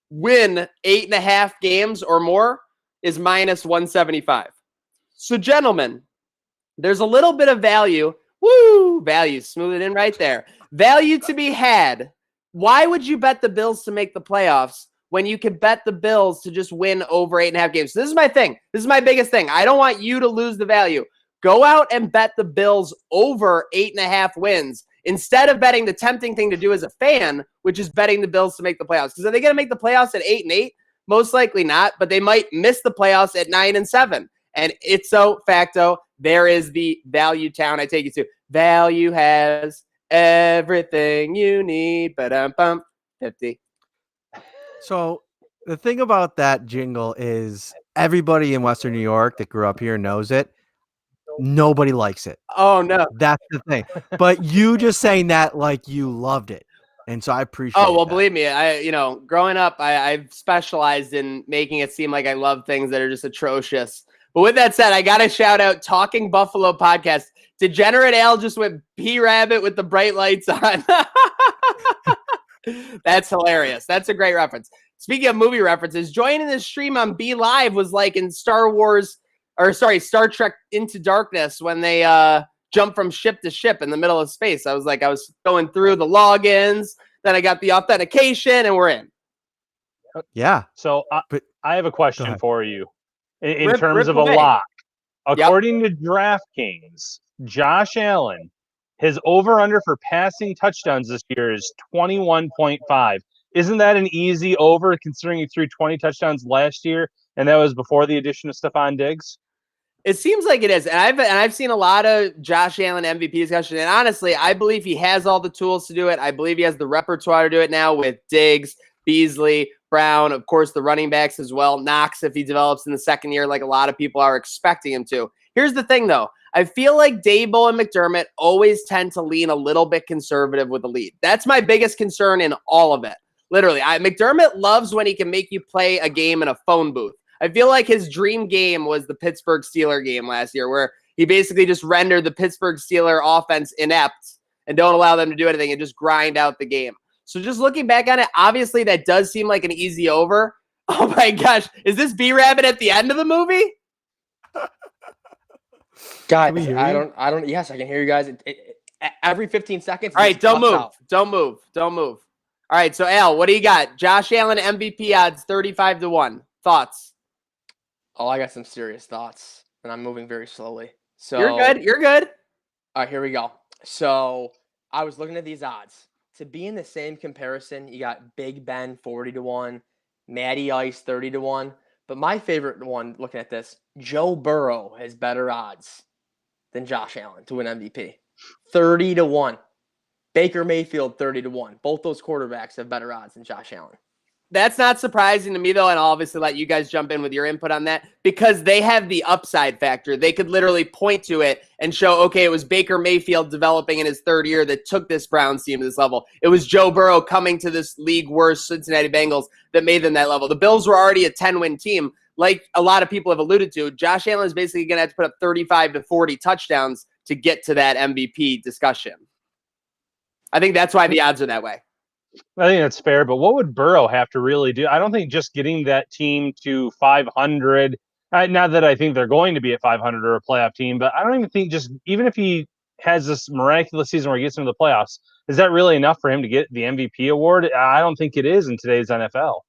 [SPEAKER 13] win 8.5 games or more is minus 175. So, gentlemen, there's a little bit of value. Value. Smooth it in right there. Value to be had. Why would you bet the Bills to make the playoffs when you could bet the Bills to just win over 8.5 games? So this is my thing. This is my biggest thing. I don't want you to lose the value. Go out and bet the Bills over 8.5 wins instead of betting the tempting thing to do as a fan, which is betting the Bills to make the playoffs. Because are they going to make the playoffs at 8-8? Most likely not, but they might miss the playoffs at 9-7. And ipso facto, there is the value town I take you to. Value has everything you need. Ba-dum-bum. 50.
[SPEAKER 1] So the thing about that jingle is everybody in Western New York that grew up here knows it. Nobody likes it.
[SPEAKER 13] Oh, no.
[SPEAKER 1] That's the thing. But you just saying that like you loved it. And so I appreciate
[SPEAKER 13] Oh, well,
[SPEAKER 1] that.
[SPEAKER 13] believe me, growing up, I've specialized in making it seem like I love things that are just atrocious. But with that said, I got to shout out Talking Buffalo podcast. Degenerate Al just went P-Rabbit with the bright lights on. That's hilarious. That's a great reference. Speaking of movie references, joining this stream on B Live was like in Star Trek Into Darkness when they jump from ship to ship in the middle of space. I was going through the logins, then I got the authentication, and we're in.
[SPEAKER 1] Yeah.
[SPEAKER 2] So I have a question for you. In terms
[SPEAKER 13] rip
[SPEAKER 2] of
[SPEAKER 13] away.
[SPEAKER 2] a lock, according to DraftKings, Josh Allen, his over-under for passing touchdowns this year is 21.5. Isn't that an easy over considering he threw 20 touchdowns last year, and that was before the addition of Stephon Diggs?
[SPEAKER 13] It seems like it is. And I've seen a lot of Josh Allen MVP discussion. And honestly, I believe he has all the tools to do it. I believe he has the repertoire to do it now with Diggs, Beasley, Brown, of course, the running backs as well. Knox, if he develops in the second year, like a lot of people are expecting him to. Here's the thing, though. I feel like Dable and McDermott always tend to lean a little bit conservative with the lead. That's my biggest concern in all of it. Literally, McDermott loves when he can make you play a game in a phone booth. I feel like his dream game was the Pittsburgh Steelers game last year, where he basically just rendered the Pittsburgh Steelers offense inept and don't allow them to do anything and just grind out the game. So just looking back on it, obviously that does seem like an easy over. Oh my gosh, is this B-Rabbit at the end of the movie?
[SPEAKER 14] Guys, yes, I can hear you guys. Every 15 seconds.
[SPEAKER 13] All right, don't move. All right, so Al, what do you got? Josh Allen MVP odds 35-1. Thoughts?
[SPEAKER 14] Oh, I got some serious thoughts, and I'm moving very slowly. So
[SPEAKER 13] You're good.
[SPEAKER 14] All right, here we go. So I was looking at these odds. To be in the same comparison, you got Big Ben 40-1, Matty Ice 30-1. But my favorite one, looking at this, Joe Burrow has better odds than Josh Allen to win MVP. 30-1. Baker Mayfield 30-1. Both those quarterbacks have better odds than Josh Allen.
[SPEAKER 13] That's not surprising to me, though, and I'll obviously let you guys jump in with your input on that because they have the upside factor. They could literally point to it and show, okay, it was Baker Mayfield developing in his third year that took this Browns team to this level. It was Joe Burrow coming to this league-worst Cincinnati Bengals that made them that level. The Bills were already a 10-win team. Like a lot of people have alluded to, Josh Allen is basically going to have to put up 35 to 40 touchdowns to get to that MVP discussion. I think that's why the odds are that way.
[SPEAKER 2] I think that's fair, but what would Burrow have to really do? I don't think just getting that team to 500, not that I think they're going to be at 500 or a playoff team, but I don't even think even if he has this miraculous season where he gets into the playoffs, is that really enough for him to get the MVP award? I don't think it is in today's NFL.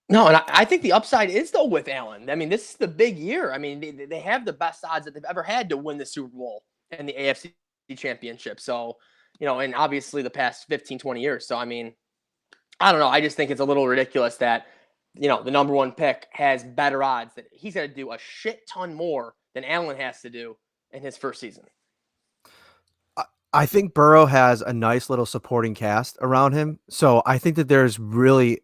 [SPEAKER 14] No, and I think the upside is though with Allen. I mean, this is the big year. I mean, they have the best odds that they've ever had to win the Super Bowl and the AFC Championship. So, and obviously the past 15, 20 years. So, I mean, I don't know. I just think it's a little ridiculous that, the number one pick has better odds, that he's got to do a shit ton more than Allen has to do in his first season.
[SPEAKER 1] I think Burrow has a nice little supporting cast around him. So I think that there's really,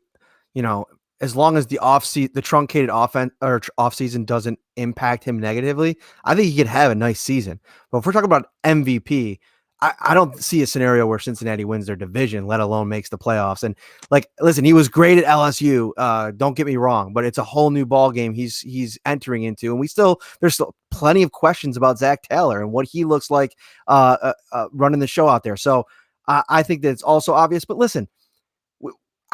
[SPEAKER 1] as long as the truncated offense or offseason doesn't impact him negatively, I think he could have a nice season. But if we're talking about MVP, I don't see a scenario where Cincinnati wins their division, let alone makes the playoffs. And listen, he was great at LSU. Don't get me wrong, but it's a whole new ball game he's entering into, and there's still plenty of questions about Zach Taylor and what he looks like running the show out there. So I think that it's also obvious. But listen,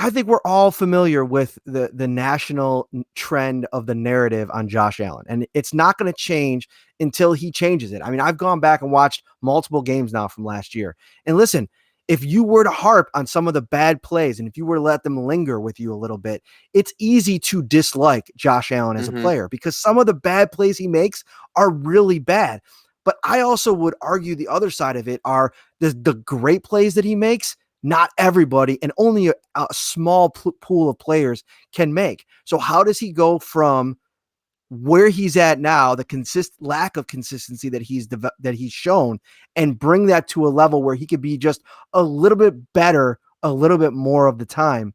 [SPEAKER 1] I think we're all familiar with the national trend of the narrative on Josh Allen, and it's not going to change until he changes it. I mean, I've gone back and watched multiple games now from last year. And listen, if you were to harp on some of the bad plays and if you were to let them linger with you a little bit, it's easy to dislike Josh Allen as a player because some of the bad plays he makes are really bad. But I also would argue the other side of it are the great plays that he makes. Not everybody and only a small pool of players can make. So how does he go from where he's at now, the lack of consistency that he's shown, and bring that to a level where he could be just a little bit better, a little bit more of the time?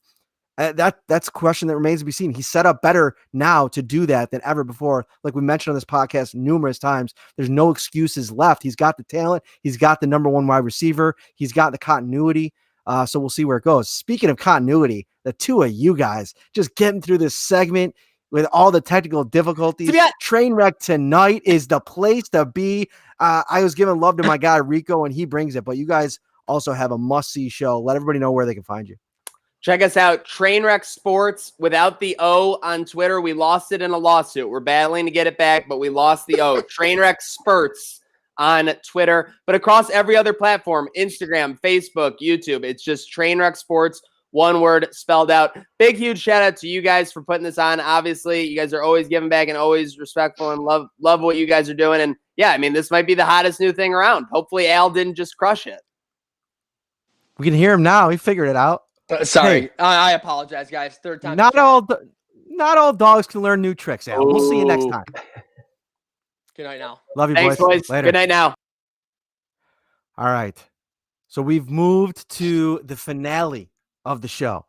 [SPEAKER 1] That's a question that remains to be seen. He's set up better now to do that than ever before. Like we mentioned on this podcast numerous times, there's no excuses left. He's got the talent. He's got the number one wide receiver. He's got the continuity. So we'll see where it goes. Speaking of continuity, the two of you guys just getting through this segment with all the technical difficulties. Trainwreck tonight is the place to be. I was giving love to my guy Rico, and he brings it. But you guys also have a must-see show. Let everybody know where they can find you.
[SPEAKER 13] Check us out, Trainwreck Sports, without the O on Twitter. We lost it in a lawsuit. We're battling to get it back, but we lost the O. Trainwreck Sports on Twitter, but across every other platform, Instagram, Facebook, YouTube. It's just Trainwreck Sports, one word spelled out. Big, huge shout out to you guys for putting this on. Obviously, you guys are always giving back and always respectful and love what you guys are doing. And yeah, I mean, this might be the hottest new thing around. Hopefully Al didn't just crush it.
[SPEAKER 1] We can hear him now. He figured it out.
[SPEAKER 14] Sorry.
[SPEAKER 1] Hey,
[SPEAKER 14] I apologize, guys. Third time.
[SPEAKER 1] Not all dogs can learn new tricks, Al. We'll see you next time.
[SPEAKER 14] Good night now.
[SPEAKER 1] Love you,
[SPEAKER 13] Thanks, boys.
[SPEAKER 1] Later.
[SPEAKER 13] Good night now.
[SPEAKER 1] All right. So we've moved to the finale of the show.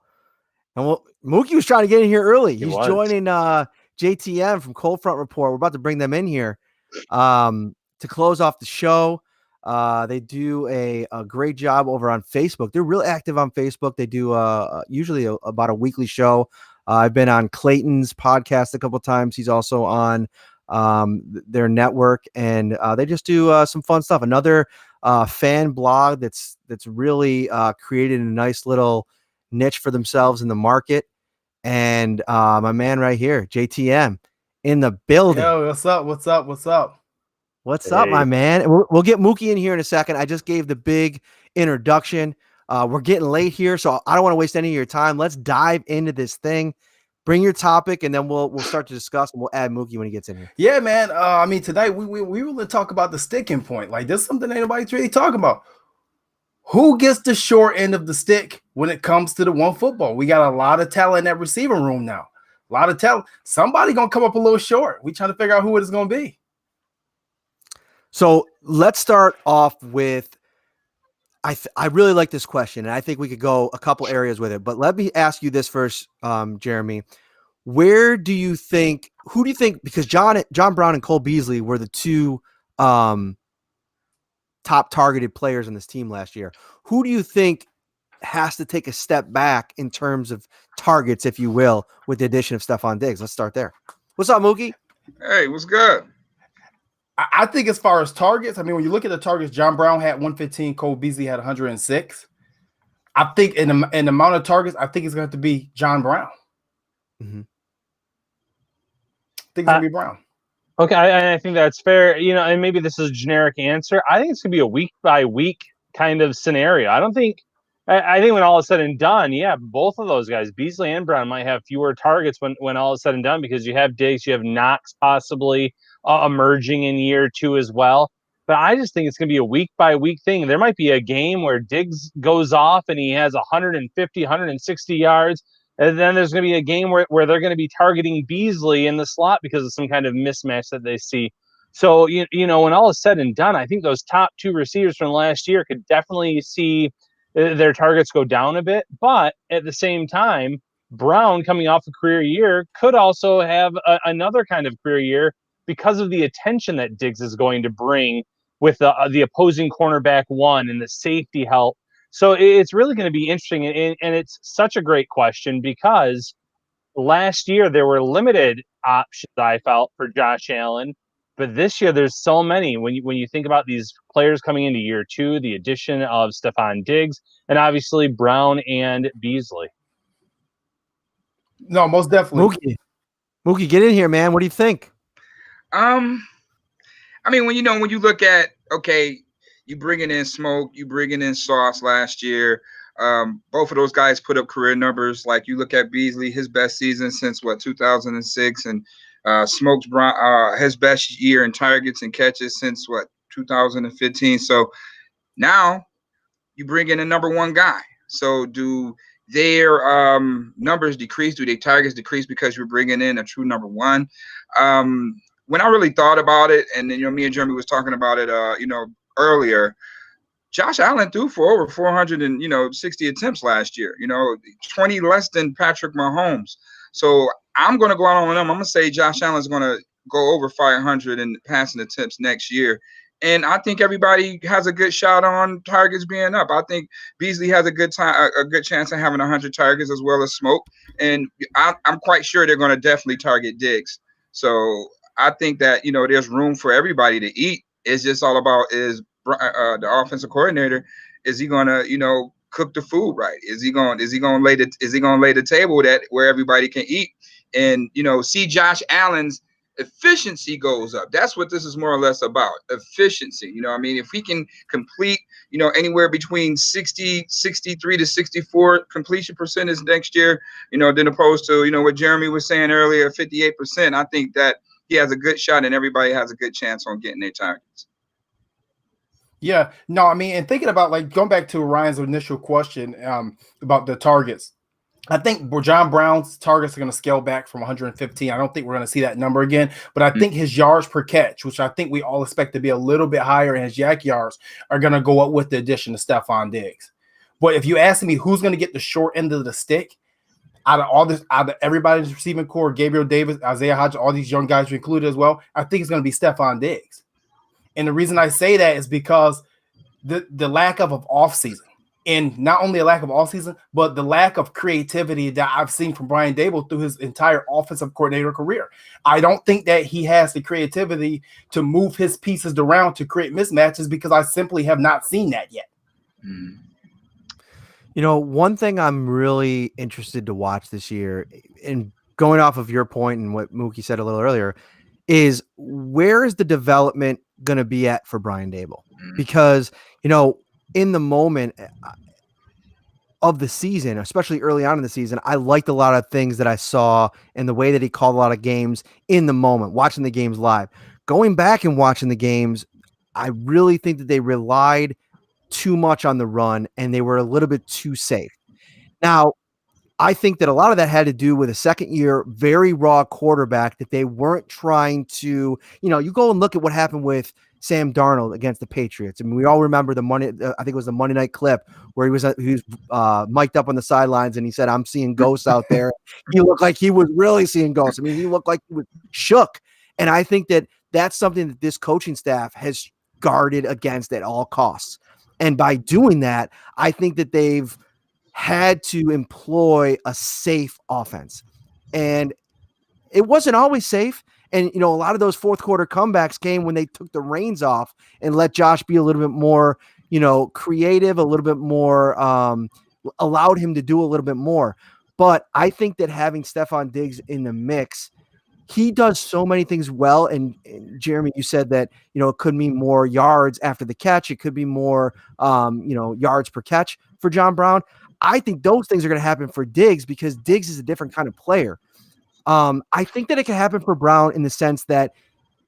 [SPEAKER 1] And Muki was trying to get in here early. He's joining JTM from Cold Front Report. We're about to bring them in here to close off the show. They do a great job over on Facebook. They're real active on Facebook. They do usually about a weekly show. I've been on Clayton's podcast a couple times. He's also on their network, and they just do some fun stuff. Another fan blog that's really created a nice little niche for themselves in the market. And my man right here, JTM, in the building.
[SPEAKER 15] Yo, what's up? What's up,
[SPEAKER 1] my man? We'll get Muki in here in a second. I just gave the big introduction. We're getting late here, so I don't want to waste any of your time. Let's dive into this thing. Bring your topic, and then we'll start to discuss, and we'll add Muki when he gets in here.
[SPEAKER 15] Yeah, man. I mean, tonight we will talk about the sticking point. Like, this is something anybody's really talking about. Who gets the short end of the stick when it comes to the one football? We got a lot of talent in that receiving room now. A lot of talent. Somebody gonna come up a little short. We trying to figure out who it is gonna be.
[SPEAKER 1] So let's start off with. I really like this question, and I think we could go a couple areas with it. But let me ask you this first, Jeremy. Who do you think? Because John Brown and Cole Beasley were the two top targeted players on this team last year. Who do you think has to take a step back in terms of targets, if you will, with the addition of Stephon Diggs? Let's start there. What's up, Muki?
[SPEAKER 11] Hey, what's good?
[SPEAKER 15] I think as far as targets, I mean, when you look at the targets, John Brown had 115, Cole Beasley had 106. I think in the amount of targets, I think it's going to have to be John Brown.
[SPEAKER 1] Mm-hmm.
[SPEAKER 15] I think it's going to be Brown.
[SPEAKER 2] Okay, I think that's fair. And maybe this is a generic answer. I think it's going to be a week by week kind of scenario. I don't think I think when all is said and done, yeah, both of those guys, Beasley and Brown, might have fewer targets when all is said and done, because you have Diggs, you have Knox possibly emerging in year 2 as well. But I just think it's going to be a week-by-week thing. There might be a game where Diggs goes off and he has 150, 160 yards, and then there's going to be a game where they're going to be targeting Beasley in the slot because of some kind of mismatch that they see. So, you know, when all is said and done, I think those top 2 receivers from last year could definitely see their targets go down a bit. But at the same time, Brown, coming off a career year, could also have another kind of career year because of the attention that Diggs is going to bring with the opposing cornerback 1 and the safety help. So it's really going to be interesting. And it's such a great question, because last year there were limited options, I felt, for Josh Allen. But this year, there's so many. When you think about these players coming into year 2, the addition of Stephon Diggs, and obviously Brown and Beasley.
[SPEAKER 15] No, most definitely.
[SPEAKER 1] Muki, get in here, man. What do you think?
[SPEAKER 11] I mean, when you look at, okay, you bringing in Smoke, you bringing in Sauce last year. Both of those guys put up career numbers. Like, you look at Beasley, his best season since 2006, and Smoke's his best year in targets and catches since 2015. So now you bring in a number 1 guy. So do their numbers decrease? Do their targets decrease because you're bringing in a true number 1? When I really thought about it, and then, me and Jeremy was talking about it, earlier, Josh Allen threw for over 460 attempts last year, 20 less than Patrick Mahomes. So I'm going to go out on them. I'm going to say Josh Allen's going to go over 500 in passing attempts next year. And I think everybody has a good shot on targets being up. I think Beasley has a good chance of having 100 targets, as well as Smoke. And I'm quite sure they're going to definitely target Diggs. So I think that, there's room for everybody to eat. It's just all about the offensive coordinator, is he going to, cook the food right? Is he going to lay the table where everybody can eat, and, see Josh Allen's efficiency goes up? That's what this is more or less about, efficiency. If we can complete, anywhere between 63 to 64 completion percentage next year, than opposed to, what Jeremy was saying earlier, 58%, I think that he has a good shot and everybody has a good chance on getting their targets.
[SPEAKER 15] Yeah, no, I mean, and thinking about, like, going back to Ryan's initial question about the targets, I think John Brown's targets are going to scale back from 115. I don't think we're going to see that number again, but I think his yards per catch, which I think we all expect to be a little bit higher, and his yak yards are going to go up with the addition of Stephon Diggs. But if you ask me who's going to get the short end of the stick, out of everybody's receiving core, Gabriel Davis, Isaiah Hodgins, all these young guys are included as well, I think it's going to be Stephon Diggs. And the reason I say that is because the lack of offseason, and not only a lack of offseason, but the lack of creativity that I've seen from Brian Daboll through his entire offensive coordinator career. I don't think that he has the creativity to move his pieces around to create mismatches, because I simply have not seen that yet.
[SPEAKER 1] One thing I'm really interested to watch this year, and going off of your point and what Muki said a little earlier, is where is the development going to be at for Brian Daboll? Because, in the moment of the season, especially early on in the season, I liked a lot of things that I saw and the way that he called a lot of games in the moment, watching the games live. Going back and watching the games, I really think that they relied too much on the run and they were a little bit too safe. Now, I think that a lot of that had to do with a second-year, very raw quarterback that they weren't trying to, you go and look at what happened with Sam Darnold against the Patriots. I mean, we all remember I think it was the Monday night clip where he was mic'd up on the sidelines and he said, "I'm seeing ghosts out there." He looked like he was really seeing ghosts. I mean, he looked like he was shook. And I think that that's something that this coaching staff has guarded against at all costs. And by doing that, I think that they've had to employ a safe offense. And it wasn't always safe. And, a lot of those fourth quarter comebacks came when they took the reins off and let Josh be a little bit more, creative, a little bit more, allowed him to do a little bit more. But I think that having Stephon Diggs in the mix he does so many things well. And Jeremy, you said that, it could mean more yards after the catch. It could be more, yards per catch for John Brown. I think those things are going to happen for Diggs because Diggs is a different kind of player. I think that it can happen for Brown in the sense that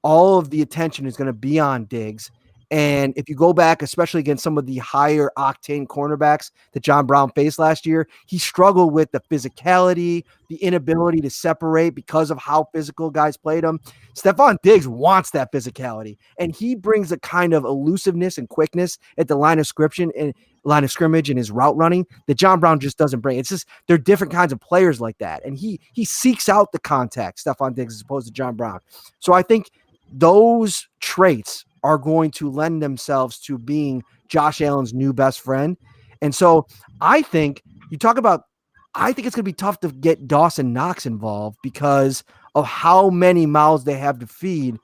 [SPEAKER 1] all of the attention is going to be on Diggs. And if you go back, especially against some of the higher octane cornerbacks that John Brown faced last year, he struggled with the physicality, the inability to separate because of how physical guys played him. Stephon Diggs wants that physicality, and he brings a kind of elusiveness and quickness at the line of scrimmage and his route running that John Brown just doesn't bring. It's just they're different kinds of players like that, and he seeks out the contact, Stephon Diggs, as opposed to John Brown. So I think those traits are going to lend themselves to being Josh Allen's new best friend. And so I think it's going to be tough to get Dawson Knox involved because of how many mouths they have to feed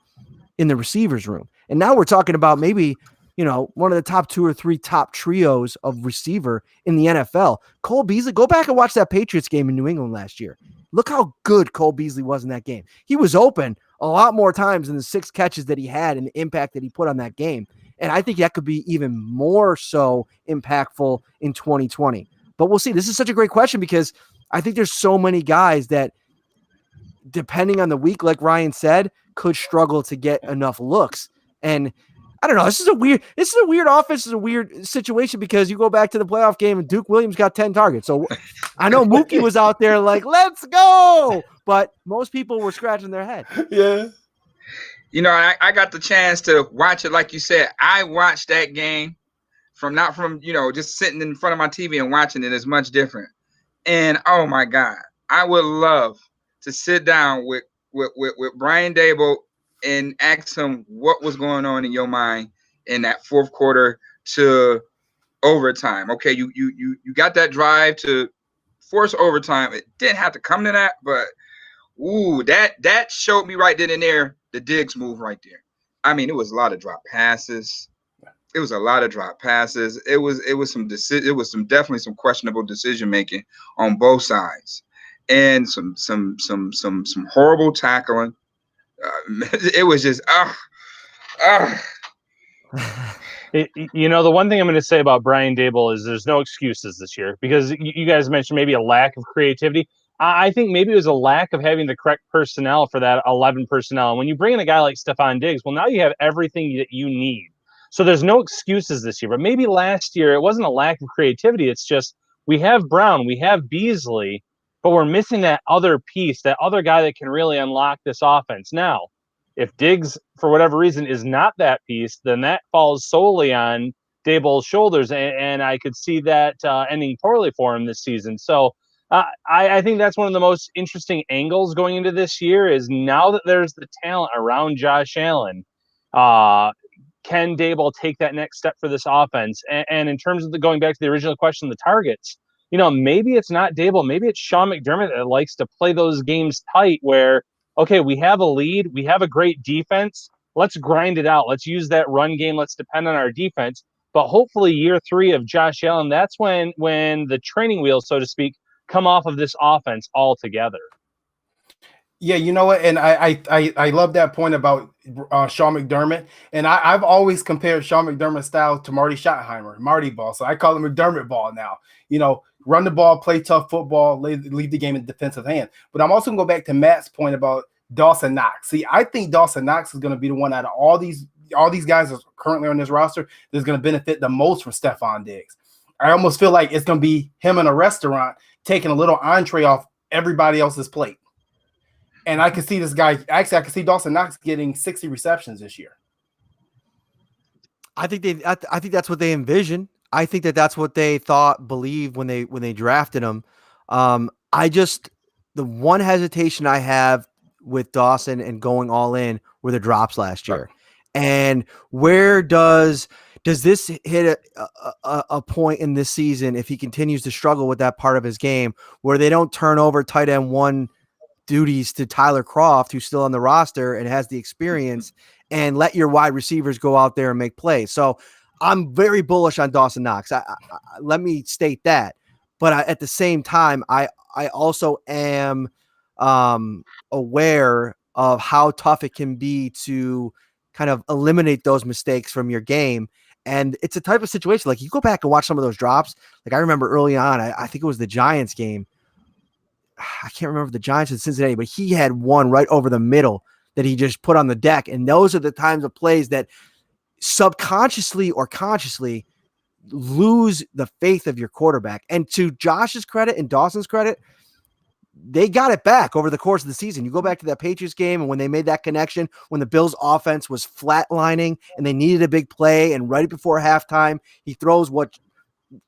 [SPEAKER 1] in the receivers room. And now we're talking about maybe, one of the top 2 or 3 top trios of receiver in the NFL. Cole Beasley, go back and watch that Patriots game in New England last year. Look how good Cole Beasley was in that game. He was open a lot more times than the 6 catches that he had and the impact that he put on that game. And I think that could be even more so impactful in 2020. But we'll see. This is such a great question because I think there's so many guys that, depending on the week, like Ryan said, could struggle to get enough looks. And I don't know. This is a weird offense. This is a weird situation because you go back to the playoff game and Duke Williams got 10 targets. So I know Muki was out there like, let's go. But most people were scratching their head.
[SPEAKER 15] Yeah.
[SPEAKER 11] I got the chance to watch it. Like you said, I watched that game not from just sitting in front of my TV and watching it is much different. And oh my God, I would love to sit down with Brian Daboll and ask him what was going on in your mind in that fourth quarter to overtime. Okay, you got that drive to force overtime. It didn't have to come to that, but that showed me right then and there the Diggs move right there. I mean, it was a lot of drop passes. It was definitely some questionable decision making on both sides, and some horrible tackling. It was just
[SPEAKER 2] the one thing I'm going to say about Brian Daboll is there's no excuses this year because you guys mentioned maybe a lack of creativity. I think maybe it was a lack of having the correct personnel for that 11 personnel. And when you bring in a guy like Stephon Diggs, well, now you have everything that you need. So there's no excuses this year. But maybe last year it wasn't a lack of creativity. It's just we have Brown, we have Beasley, but we're missing that other piece, that other guy that can really unlock this offense. Now, if Diggs, for whatever reason, is not that piece, then that falls solely on Daboll's shoulders, and I could see that ending poorly for him this season. So I think that's one of the most interesting angles going into this year is now that there's the talent around Josh Allen, can Daboll take that next step for this offense? And in terms of going back to the original question, the targets, maybe it's not Daboll, maybe it's Sean McDermott that likes to play those games tight where, okay, we have a lead, we have a great defense, let's grind it out, let's use that run game, let's depend on our defense. But hopefully year 3 of Josh Allen, that's when the training wheels, so to speak, come off of this offense altogether.
[SPEAKER 15] Yeah, you know what? And I love that point about Sean McDermott. And I've always compared Sean McDermott's style to Marty Schottenheimer, Marty ball. So I call him McDermott ball now. Run the ball, play tough football, leave the game in defensive hand. But I'm also going to go back to Matt's point about Dawson Knox. See, I think Dawson Knox is going to be the one out of all these guys that are currently on this roster that's going to benefit the most from Stephon Diggs. I almost feel like it's going to be him in a restaurant taking a little entree off everybody else's plate. And I can see this guy. Actually, I can see Dawson Knox getting 60 receptions this year.
[SPEAKER 1] I think that's what they envision. I think that's what they believed when they drafted him. The one hesitation I have with Dawson and going all in were the drops last year. And where does this hit a point in this season if he continues to struggle with that part of his game where they don't turn over tight end 1 duties to Tyler Kroft, who's still on the roster and has the experience, and let your wide receivers go out there and make plays. So I'm very bullish on Dawson Knox. Let me state that. But at the same time, I also am aware of how tough it can be to kind of eliminate those mistakes from your game. And it's a type of situation, like you go back and watch some of those drops. Like I remember early on, I think it was the Giants game. I can't remember the Giants in Cincinnati, but he had one right over the middle that he just put on the deck. And those are the times of plays that subconsciously or consciously lose the faith of your quarterback. And to Josh's credit and Dawson's credit, they got it back over the course of the season. You go back to that Patriots game and when they made that connection, when the Bills offense was flatlining and they needed a big play, and right before halftime, he throws what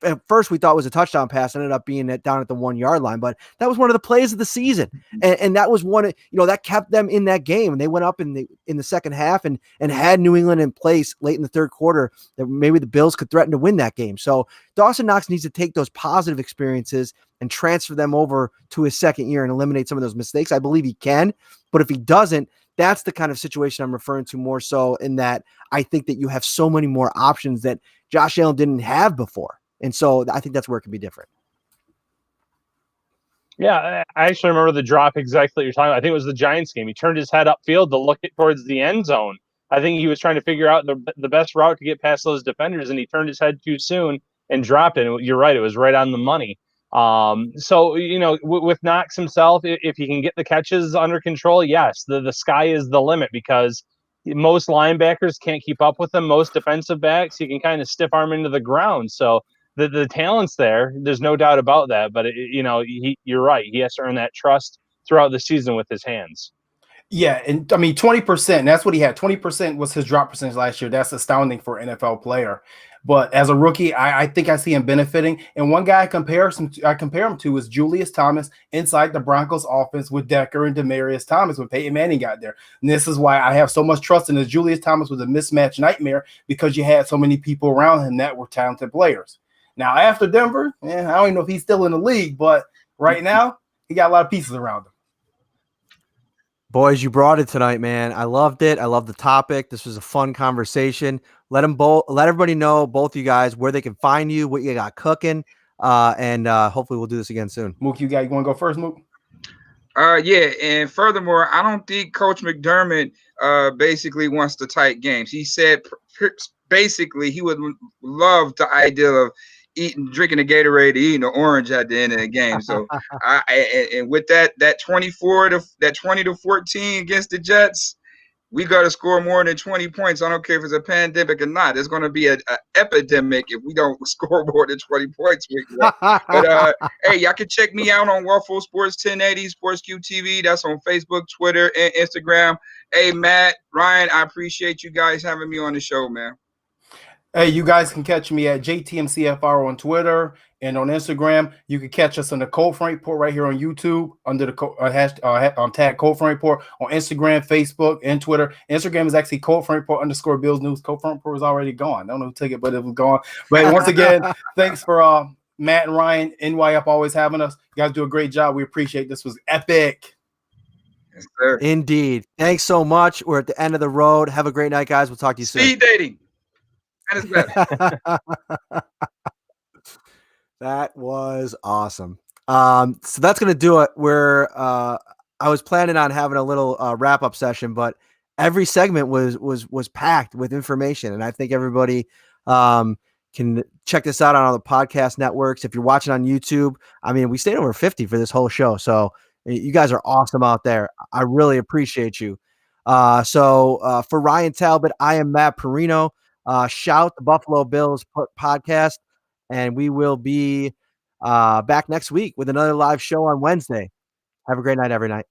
[SPEAKER 1] at first we thought was a touchdown pass, ended up being down at the 1 yard line, but that was one of the plays of the season. And that was one, that kept them in that game. And they went up in the second half and had New England in place late in the third quarter that maybe the Bills could threaten to win that game. So Dawson Knox needs to take those positive experiences and transfer them over to his second year and eliminate some of those mistakes. I believe he can, but if he doesn't, that's the kind of situation I'm referring to more so, in that I think that you have so many more options that Josh Allen didn't have before. And so I think that's where it can be different.
[SPEAKER 2] Yeah, I actually remember the drop exactly you're talking about. I think it was the Giants game. He turned his head upfield to look towards the end zone. I think he was trying to figure out the best route to get past those defenders, and he turned his head too soon and dropped it. And you're right, it was right on the money. So, with Knox himself, if he can get the catches under control, yes, the sky is the limit, because most linebackers can't keep up with him. Most defensive backs, he can kind of stiff arm into the ground. So the talent's there. There's no doubt about that. But, you're right. He has to earn that trust throughout the season with his hands.
[SPEAKER 15] Yeah, and I mean 20%. That's what he had. 20% was his drop percentage last year. That's astounding for an NFL player. But as a rookie, I think I see him benefiting. And one guy I compare him to is Julius Thomas inside the Broncos offense with Decker and Demaryius Thomas when Peyton Manning got there. And this is why I have so much trust in this. Julius Thomas was a mismatch nightmare because you had so many people around him that were talented players. Now, after Denver, I don't even know if he's still in the league, but right now, he got a lot of pieces around him.
[SPEAKER 1] Boys, you brought it tonight, man. I loved it. I love the topic. This was a fun conversation. Let everybody know, both you guys, where they can find you, what you got cooking, and hopefully we'll do this again soon.
[SPEAKER 15] Mook, you want to go first, Mook?
[SPEAKER 11] Yeah, and furthermore, I don't think Coach McDermott basically wants the tight games. He said basically he would love the idea of drinking a Gatorade, eating an orange at the end of the game. So, and with that 20 to 14 against the Jets, we got to score more than 20 points. I don't care if it's a pandemic or not. There's going to be an epidemic if we don't score more than 20 points. But hey, y'all can check me out on Waffle Sports 1080 Sports QTV. That's on Facebook, Twitter, and Instagram. Hey, Matt, Ryan, I appreciate you guys having me on the show, man.
[SPEAKER 15] Hey, you guys can catch me at JTMCFR on Twitter and on Instagram. You can catch us on the Cold Front Report right here on YouTube under the tag Cold Front Report on Instagram, Facebook, and Twitter. Instagram is actually Cold Front Report _ Bills News. Cold Front Report is already gone. I don't know who took it, but it was gone. But once again, thanks for Matt and Ryan, NY Up, always having us. You guys do a great job. We appreciate it. This was epic.
[SPEAKER 11] Yes, sir.
[SPEAKER 1] Indeed. Thanks so much. We're at the end of the road. Have a great night, guys. We'll talk to you soon.
[SPEAKER 11] Speed dating.
[SPEAKER 1] That was awesome. So that's gonna do it. I was planning on having a little wrap-up session, but every segment was packed with information, and I think everybody can check this out on all the podcast networks. If you're watching on YouTube, I mean, we stayed over 50 for this whole show, so you guys are awesome out there. I really appreciate you. So for Ryan Talbot, I am Matt Perino. Shout the Buffalo Bills podcast, and we will be back next week with another live show on Wednesday. Have a great night every night.